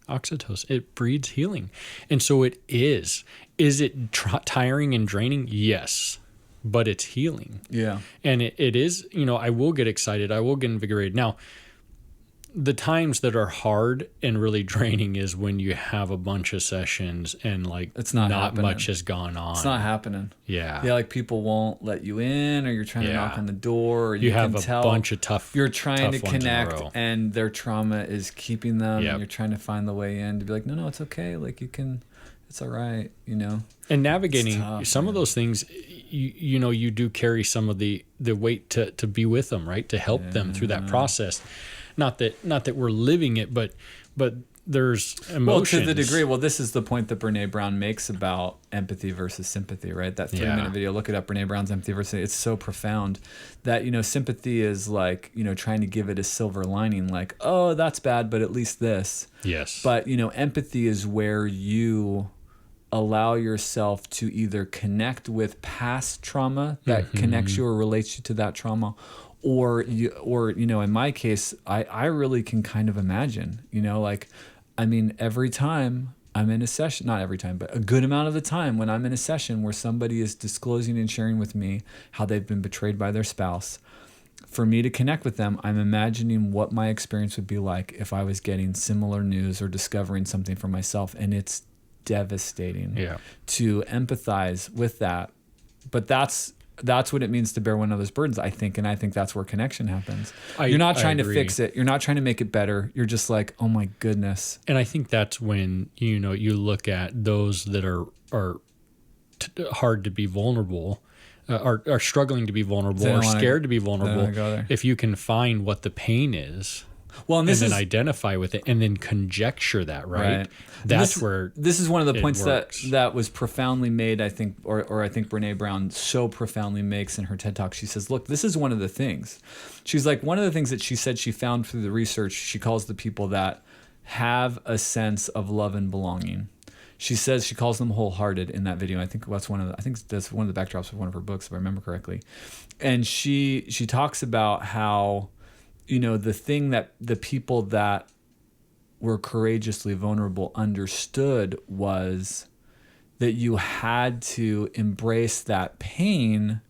oxytocin. It breeds healing. And so it is. Is it tiring and draining? Yes. But it's healing. Yeah. And it is, you know, I will get excited. I will get invigorated. Now, the times that are hard and really draining is when you have a bunch of sessions and, like, it's not much has gone on. It's not happening. Yeah. Yeah, like people won't let you in, or you're trying to knock on the door, or you have a bunch of tough. You're trying to connect, and their trauma is keeping them, and you're trying to find the way in to be like, no, it's okay. Like, you can, it's all right, you know. And navigating some of those things, you know, you do carry some of the weight to be with them, right? To help them through that process. Not that we're living it, but there's emotions. Well, to the degree. Well, this is the point that Brene Brown makes about empathy versus sympathy, right? That 3-minute video. Look it up, Brene Brown's Empathy versus. It's so profound that, you know, sympathy is like, you know, trying to give it a silver lining, like, oh, that's bad, but at least this. Yes. But, you know, empathy is where you allow yourself to either connect with past trauma that connects you or relates you to that trauma, or you know, in my case, I really can kind of imagine, you know, like, I mean, every time I'm in a session, not every time, but a good amount of the time when I'm in a session where somebody is disclosing and sharing with me how they've been betrayed by their spouse, for me to connect with them, I'm imagining what my experience would be like if I was getting similar news or discovering something for myself, and it's devastating to empathize with that. But that's that's what it means to bear one another's burdens, I think. And I think that's where connection happens. You're not trying to fix it. You're not trying to make it better. You're just like, oh my goodness. And I think that's when, you look at those that are hard to be vulnerable, are struggling to be vulnerable, or scared to be vulnerable. If you can find what the pain is, and then identify with it, and then conjecture that, right? That's where this is one of the points that was profoundly made, I think, or I think Brene Brown so profoundly makes in her TED Talk. She says, look, this is one of the things. She's like, one of the things that she said she found through the research, she calls the people that have a sense of love and belonging. She says she calls them wholehearted in that video. I think that's one of the backdrops of one of her books, if I remember correctly. And she talks about how, the thing that the people that were courageously vulnerable understood was that you had to embrace that pain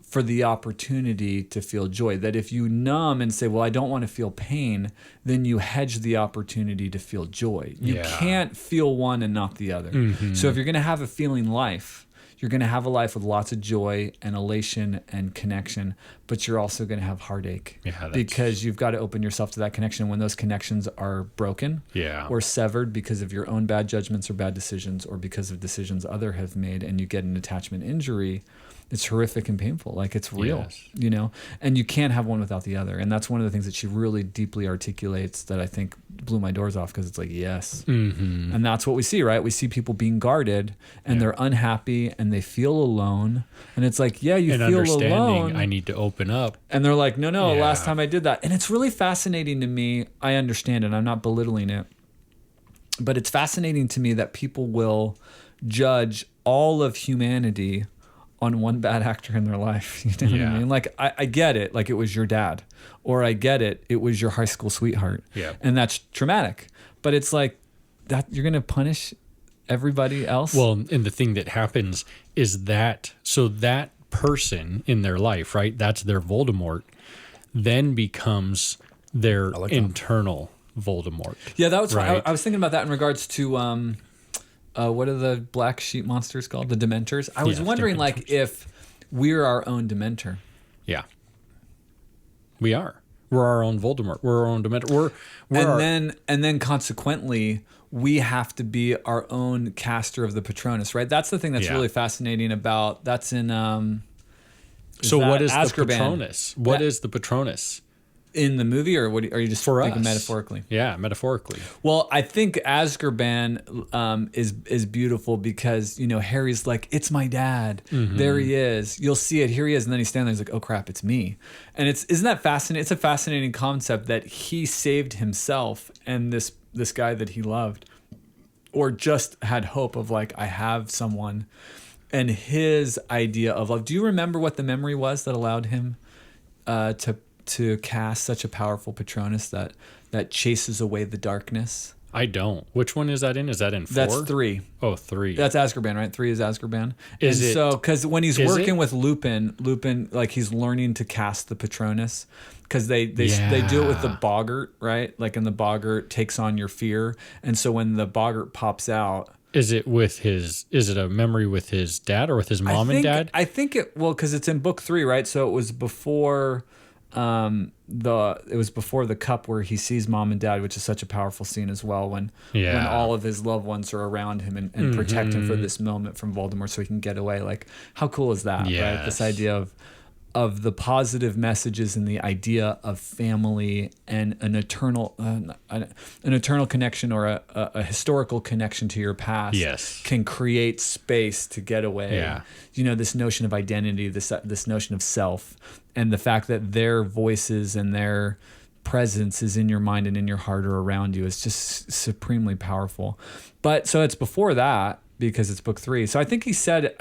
for the opportunity to feel joy. That if you numb and say, well, I don't want to feel pain, then you hedge the opportunity to feel joy. You can't feel one and not the other. Mm-hmm. So if you're going to have a feeling life, you're going to have a life with lots of joy and elation and connection, but you're also going to have heartache because you've got to open yourself to that connection. When those connections are broken or severed because of your own bad judgments or bad decisions, or because of decisions others have made, and you get an attachment injury, it's horrific and painful. Like, it's real, and you can't have one without the other. And that's one of the things that she really deeply articulates that I think blew my doors off, because it's like, yes. Mm-hmm. And that's what we see, right? We see people being guarded, and they're unhappy, and they feel alone. And it's like, you feel alone. I need to open up. And they're like, no, last time I did that. And it's really fascinating to me. I understand it. I'm not belittling it. But it's fascinating to me that people will judge all of humanity on one bad actor in their life. You know what I mean? Like, I get it. Like, it was your dad, or I get it. It was your high school sweetheart. Yeah. And that's traumatic, but it's like that you're going to punish everybody else. Well, and the thing that happens is that person in their life, right? That's their Voldemort, then becomes their internal Voldemort. Yeah. That was right. I was thinking about that in regards to, what are the black sheep monsters called? The Dementors. I was wondering, like, if we're our own Dementor. Yeah, we are. We're our own Voldemort. We're our own Dementor. And then consequently, we have to be our own caster of the Patronus, right? That's the thing that's really fascinating about. That's in. What is Azkaban? The Patronus? What is the Patronus? In the movie, or what are you just thinking metaphorically? Yeah, metaphorically. Well, I think Azkaban is beautiful because, Harry's like, it's my dad. Mm-hmm. There he is. You'll see it. Here he is. And then he's standing there. He's like, oh crap, it's me. And isn't that fascinating? It's a fascinating concept that he saved himself and this guy that he loved, or just had hope of, like, I have someone, and his idea of love. Do you remember what the memory was that allowed him to cast such a powerful Patronus that chases away the darkness? I don't. Which one is that in? Is that in 4? That's 3. Oh, 3. That's Azkaban, right? 3 is Azkaban. Because when he's working with Lupin, like, he's learning to cast the Patronus, because they do it with the boggart, right? Like, and the boggart takes on your fear. And so when the boggart pops out, is it a memory with his dad or with his mom and dad? I think because it's in book 3, right? So it was before before the cup, where he sees mom and dad, which is such a powerful scene as well, when all of his loved ones are around him and protect him for this moment from Voldemort, so he can get away. Like, how cool is that? Yes. Right? This idea of the positive messages and the idea of family and an eternal connection, or a historical connection to your past, can create space to get away. Yeah. This notion of identity, this notion of self, and the fact that their voices and their presence is in your mind and in your heart or around you is just supremely powerful. But so it's before that, because it's book 3. So I think he said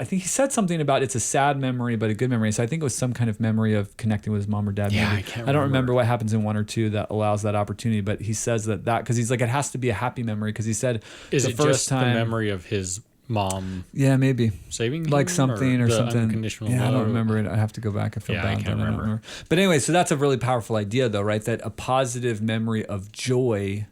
something about it's a sad memory but a good memory. So I think it was some kind of memory of connecting with his mom or dad. Yeah, maybe. I don't remember what happens in 1 or 2 that allows that opportunity, but he says that because he's like, it has to be a happy memory, because he said the first time the memory of his mom maybe saving him, like something or something unconditional love. I don't remember it. I have to go back. I feel bad. I can't remember. But anyway, so that's a really powerful idea, though, right? That a positive memory of joy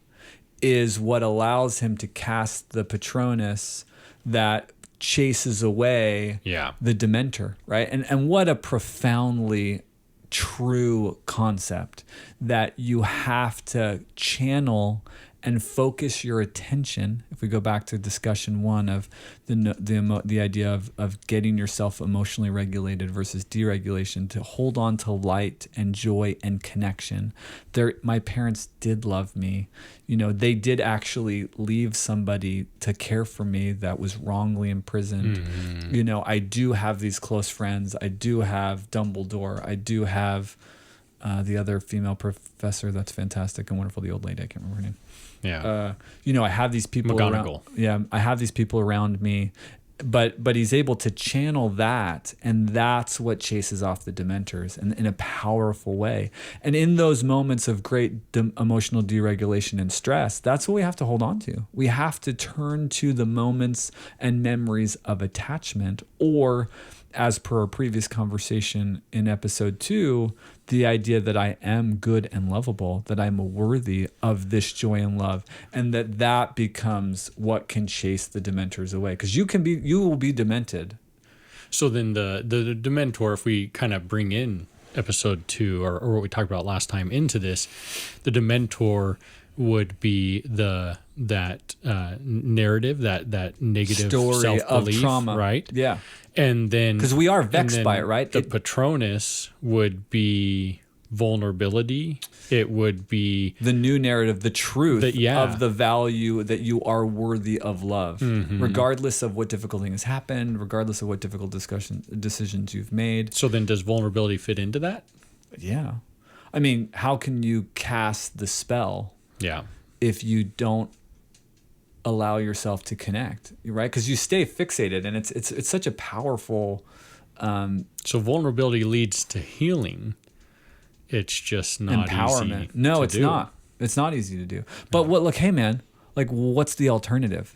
is what allows him to cast the Patronus that chases away the Dementor, right? And what a profoundly true concept, that you have to channel and focus your attention. If we go back to discussion 1 of the idea of getting yourself emotionally regulated versus deregulation, to hold on to light and joy and connection. My parents did love me. They did actually leave somebody to care for me that was wrongly imprisoned. Mm-hmm. I do have these close friends. I do have Dumbledore. I do have the other female professor that's fantastic and wonderful, the old lady, I can't remember her name. Yeah. I have these people around. Yeah, I have these people around me, but he's able to channel that, and that's what chases off the Dementors in a powerful way. And in those moments of great emotional deregulation and stress, that's what we have to hold on to. We have to turn to the moments and memories of attachment, or, as per our previous conversation in episode 2, the idea that I am good and lovable, that I'm worthy of this joy and love, and that becomes what can chase the Dementors away. Because you will be demented. So then the Dementor, if we kind of bring in episode 2 or what we talked about last time into this, the Dementor would be that narrative, that negative story self-belief, of trauma, right? Yeah. And then, because we are vexed by it, right? The Patronus would be vulnerability. It would be the new narrative, the truth of the value that you are worthy of love, regardless of what difficult thing has happened, regardless of what difficult decisions you've made. So then, does vulnerability fit into that? Yeah. I mean, how can you cast the spell? Yeah. If you don't allow yourself to connect, right? Because you stay fixated, and it's such a powerful. So vulnerability leads to healing. It's just not empowerment. Easy. No, it's not. It's not easy to do. But look, hey man, what's the alternative?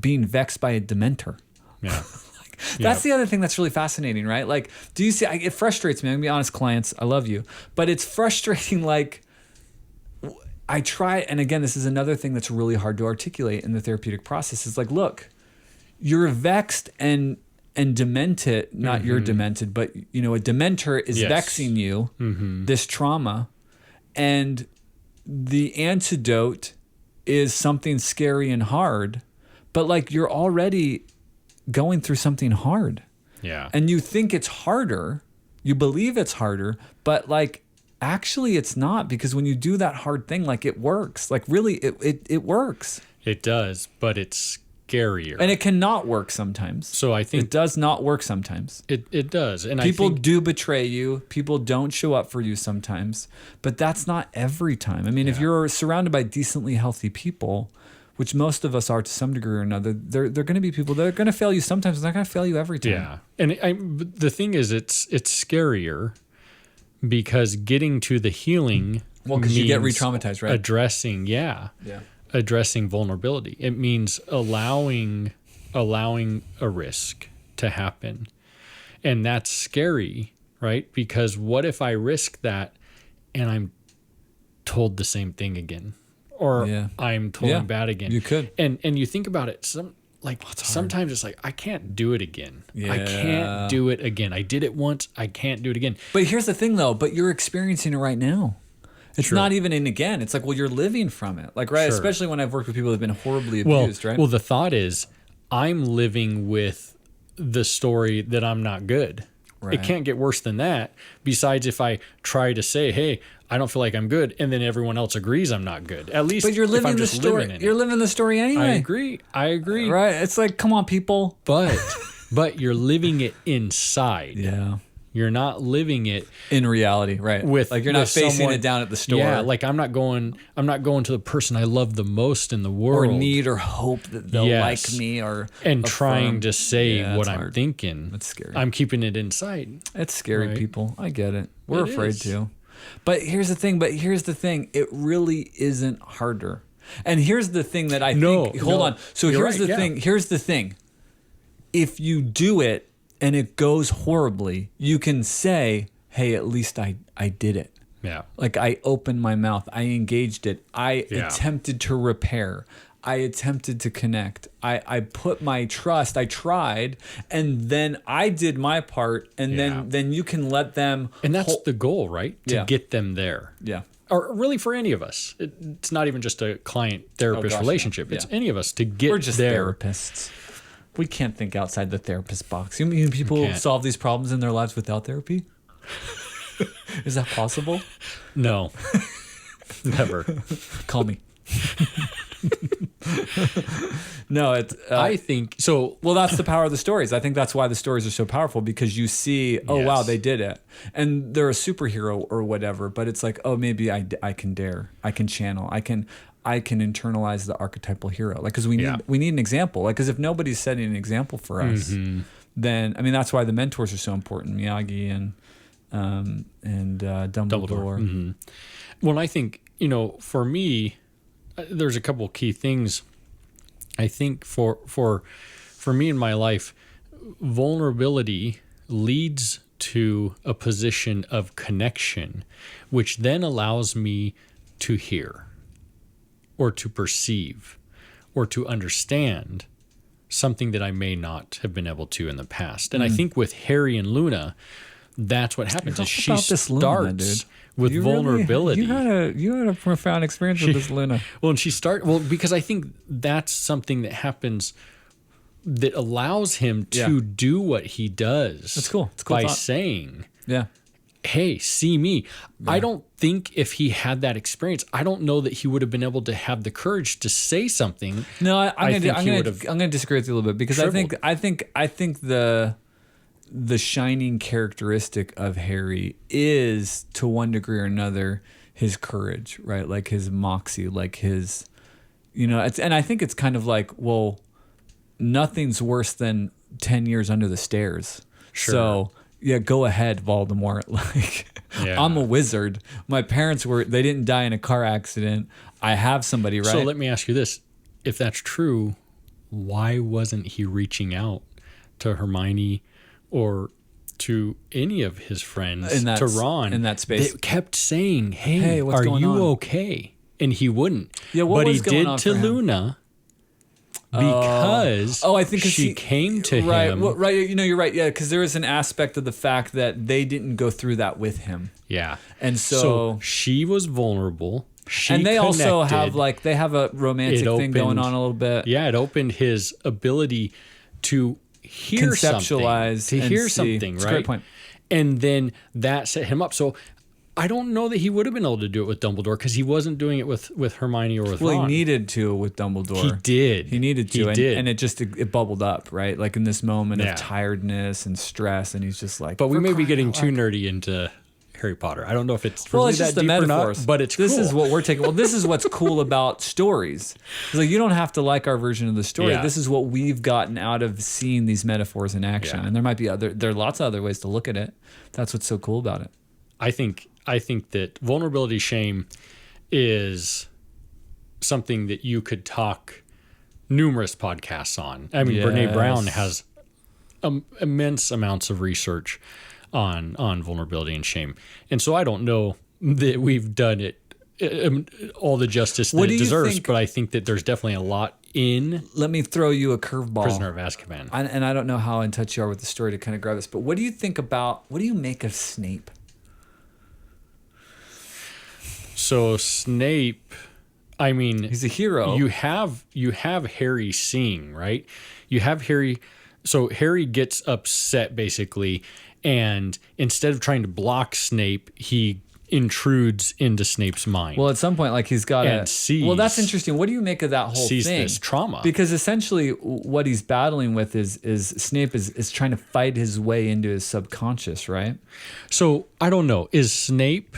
Being vexed by a Dementor. Yeah. That's the other thing that's really fascinating, right? Like, do you see? It frustrates me. I'm gonna be honest, clients. I love you, but it's frustrating. Like, I try, and again, this is another thing that's really hard to articulate in the therapeutic process. Is like, look, you're vexed and demented, not you're demented, but a Dementor is vexing you, this trauma, and the antidote is something scary and hard, but like you're already going through something hard. Yeah. And you think it's harder, you believe it's harder, but like actually it's not, because when you do that hard thing, like it works. Like really it works. It does, but it's scarier. And it cannot work sometimes. So I think it does not work sometimes. It does. And people do betray you. People don't show up for you sometimes, but that's not every time. I mean, if you're surrounded by decently healthy people, which most of us are to some degree or another, they're going to be people that are going to fail you sometimes. They're not going to fail you every time. Yeah. And the thing is, it's scarier because getting to the healing. Well, because you get re-traumatized, right? Addressing vulnerability. It means allowing a risk to happen. And that's scary, right? Because what if I risk that and I'm told the same thing again? Or I'm told bad again. You could. And you think about it, sometimes it's like, I can't do it again. Yeah. I can't do it again. I did it once, I can't do it again. But here's the thing though, you're experiencing it right now. It's not even in again. It's like, well, you're living from it. Like, right? Sure. Especially when I've worked with people who've been horribly abused, right? Well, the thought is, I'm living with the story that I'm not good. Right. It can't get worse than that. Besides, if I try to say, hey, I don't feel like I'm good, and then everyone else agrees I'm not good. At least, but you're living if I'm the just story. Living in you're living the story anyway. I agree. Right? It's like, come on, people. But you're living it inside. Yeah. You're not living it in reality, right? You're not facing it down at the store. Yeah, like I'm not going to the person I love the most in the world, or need or hope that they'll like me, or trying to say what I'm thinking. That's scary. I'm keeping it inside. It's scary, right? People. I get it. We're afraid to. But here's the thing. It really isn't harder. And here's the thing that I think. Hold on. So here's the thing. Here's the thing. If you do it and it goes horribly, you can say, hey, at least I did it. Yeah. Like I opened my mouth. I engaged it. I attempted to repair. I attempted to connect. I put my trust. I tried, and then I did my part, and then you can let them. And that's the goal, right? To get them there. Yeah. Or really for any of us. It's not even just a client-therapist relationship. It's any of us to get there. We're just therapists. We can't think outside the therapist box. You mean people solve these problems in their lives without therapy? Is that possible? No. Never. Call me. No, it's. I think so. Well, that's the power of the stories. I think that's why the stories are so powerful, because you see, wow, they did it, and they're a superhero or whatever. But it's like, oh, maybe I can dare, I can channel, I can internalize the archetypal hero. Like, because we need an example. Like, because if nobody's setting an example for us, then I mean that's why the mentors are so important. Miyagi and Dumbledore. Mm-hmm. Well, I think for me, there's a couple key things. I think for me in my life, vulnerability leads to a position of connection, which then allows me to hear or to perceive or to understand something that I may not have been able to in the past. And I think with Harry and Luna, that's what happens. Is she starts with vulnerability. You had a profound experience with this Luna. Well, and because I think that's something that happens that allows him to do what he does. That's cool. It's cool by saying, "Yeah, hey, see me." Yeah. I don't think if he had that experience, I don't know that he would have been able to have the courage to say something. No, I'm going to disagree with you a little bit, because I think the shining characteristic of Harry is, to one degree or another, his courage, right? Like his moxie, like his, and I think it's kind of like, well, nothing's worse than 10 years under the stairs. Sure. So yeah, go ahead, Voldemort. Like, I'm a wizard. My parents they didn't die in a car accident. I have somebody, right? So let me ask you this. If that's true, why wasn't he reaching out to Hermione or to any of his friends, to Ron, in that space? They kept saying, hey, what's going on? Are you okay? And he wouldn't. Yeah, what was going on to for him? Luna because I think she came to him. Right, well, right. You're right. Yeah, because there is an aspect of the fact that they didn't go through that with him. Yeah. And so she was vulnerable. And they also have a romantic thing going on a little bit. Yeah, it opened his ability to hear conceptualize something, right? That's a great point. And then that set him up. So I don't know that he would have been able to do it with Dumbledore, because he wasn't doing it with Hermione or with Ron. Well, he needed to with Dumbledore. He did. He needed to. And it bubbled up, right? Like in this moment of tiredness and stress, and he's just like... But we may be getting too nerdy into Harry Potter. I don't know if it's really just that the deep metaphors. Or not, but this is what we're taking. Well, this is what's cool about stories. It's like, you don't have to like our version of the story. Yeah. This is what we've gotten out of seeing these metaphors in action. Yeah. And there might be there are lots of other ways to look at it. That's what's so cool about it. I think that vulnerability shame is something that you could talk numerous podcasts on. I mean, Brene Brown has immense amounts of research on vulnerability and shame. And so I don't know that we've done it all the justice that it deserves, but I think that there's definitely a lot in... Let me throw you a curveball. Prisoner of Azkaban. And I don't know how in touch you are with the story to kind of grab this, but what do you make of Snape? So Snape, I mean... He's a hero. You have Harry seeing, right? You have Harry... So Harry gets upset, basically, and instead of trying to block Snape, he intrudes into Snape's mind. Well, at some point, like, he's got sees... Well, that's interesting. What do you make of that whole sees thing? This trauma. Because essentially what he's battling with is Snape is trying to fight his way into his subconscious, right? So, I don't know. Is Snape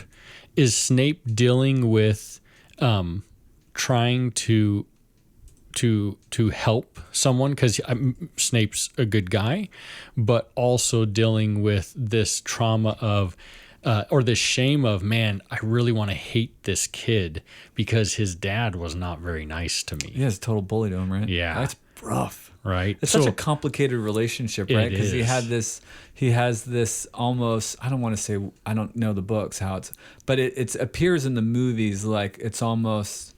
dealing with trying to help someone, because Snape's a good guy, but also dealing with this trauma of or this shame of, man, I really want to hate this kid because his dad was not very nice to me. He has a total bully to him, right? Yeah. That's rough. Right. It's such a complicated relationship, right? Because he has this almost, I don't want to say, I don't know the books, but it appears in the movies like it's almost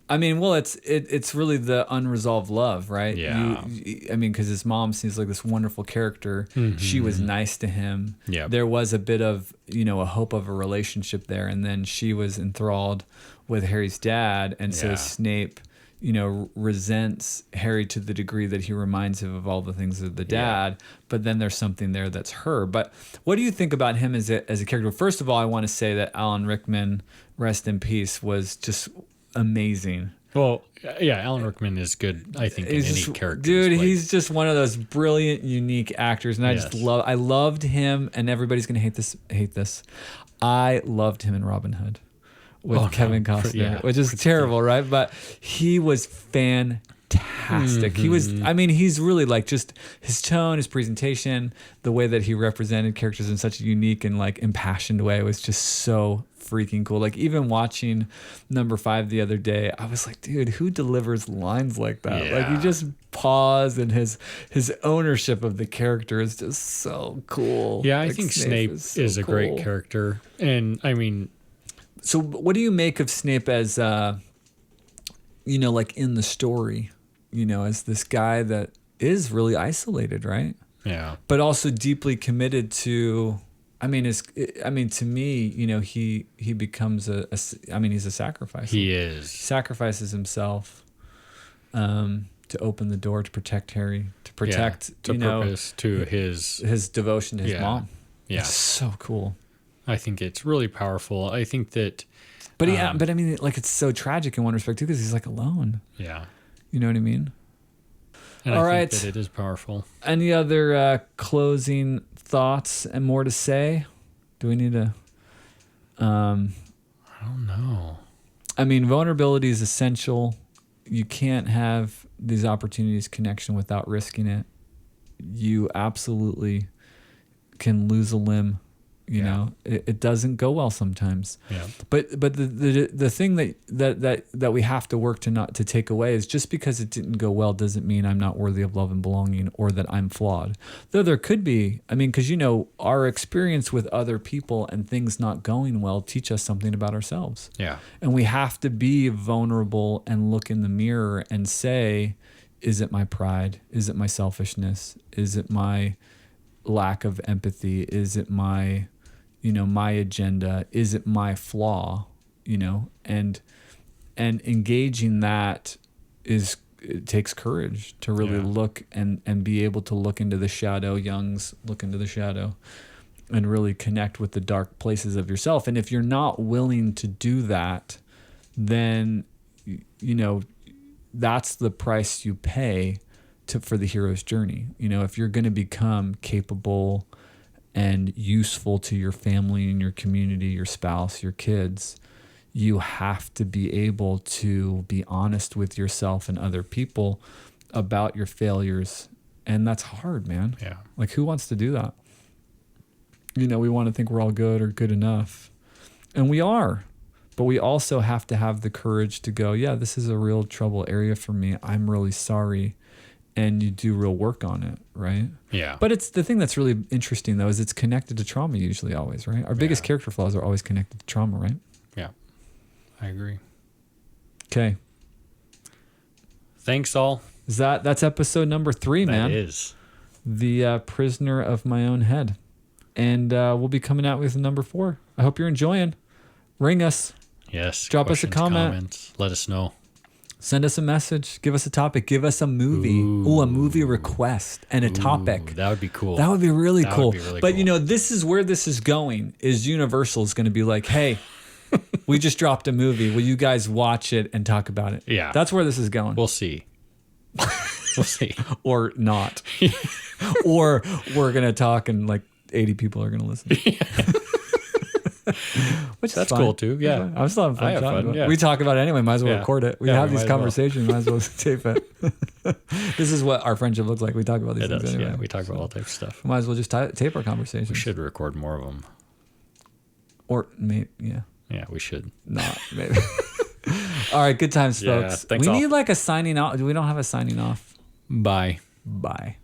I mean, well, it's really the unresolved love, right? Yeah. I mean, because his mom seems like this wonderful character. Mm-hmm. She was nice to him. Yeah. There was a bit of, a hope of a relationship there. And then she was enthralled with Harry's dad. And so Snape, resents Harry to the degree that he reminds him of all the things of the dad. Yeah. But then there's something there that's her. But what do you think about him as a character? First of all, I want to say that Alan Rickman, rest in peace, was just amazing. Well, yeah, Alan Rickman is good, I think, in any character. Dude, he's just one of those brilliant, unique actors, and I loved him. And everybody's gonna hate this. I loved him in Robin Hood with Kevin Costner, which is terrible, right? But he was fantastic. Mm-hmm. He was, he's really like just his tone, his presentation, the way that he represented characters in such a unique and like impassioned way was just so freaking cool. Like even watching number 5 the other day, I was like, dude, who delivers lines like that? Like you just pause, and his ownership of the character is just so cool. Yeah, I think Snape is a great character. And I mean, so what do you make of Snape as like in the story, as this guy that is really isolated, right? Yeah. But also deeply committed to, to me, he becomes he's a sacrifice. He is. He sacrifices himself to open the door to protect Harry, to protect, his devotion to his mom. Yeah. It's so cool. I think it's really powerful. I think that... But it's so tragic in one respect too, because he's like alone. Yeah. You know what I mean? And I think that it is powerful. Any other closing thoughts and more to say? Do we need to... I don't know. Vulnerability is essential. You can't have these opportunities, connection without risking it. You absolutely can lose a limb. It doesn't go well sometimes. Yeah. But the thing that we have to work to take away is just because it didn't go well doesn't mean I'm not worthy of love and belonging or that I'm flawed. Though there could be, because our experience with other people and things not going well teach us something about ourselves. Yeah. And we have to be vulnerable and look in the mirror and say, is it my pride? Is it my selfishness? Is it my lack of empathy? Is it my my agenda? Is it my flaw? And engaging that it takes courage to really look and be able to look into the shadow. Young's look into the shadow and really connect with the dark places of yourself. And if you're not willing to do that, then that's the price you pay for the hero's journey. If you're going to become capable and useful to your family and your community, your spouse, your kids, you have to be able to be honest with yourself and other people about your failures. And that's hard, man. Yeah. Like, who wants to do that? We want to think we're all good or good enough. And we are. But we also have to have the courage to go, yeah, this is a real trouble area for me. I'm really sorry. And you do real work on it, right? Yeah. But it's the thing that's really interesting, though, is it's connected to trauma usually, always, right? Our biggest character flaws are always connected to trauma, right? Yeah, I agree. Okay. Thanks, all. That's episode number 3, man. That is. The Prisoner of My Own Head. And we'll be coming out with number 4. I hope you're enjoying. Ring us. Yes. Drop us a comment. Comments. Let us know. Send us a message. Give us a topic. Give us a movie. Ooh, a movie request and a topic. That would be cool. That would be really cool. But cool. This is where this is going. Is Universal is going to be like, hey, we just dropped a movie. Will you guys watch it and talk about it? Yeah. That's where this is going. We'll see. We'll see. Or not. Or we're going to talk and like 80 people are going to listen. Which that's fun. Cool too. Yeah. I'm still having fun talking about it. Yeah. We talk about it anyway. Might as well record it. We have these conversations. Might as well tape it. This is what our friendship looks like. We talk about these things anyway. Yeah, we talk about all types of stuff. Might as well just tape our conversations. We should record more of them. Or maybe, yeah. Yeah, we should. Not maybe. All right, good times, folks. Thanks we need like a signing off. We don't have a signing off. Bye. Bye.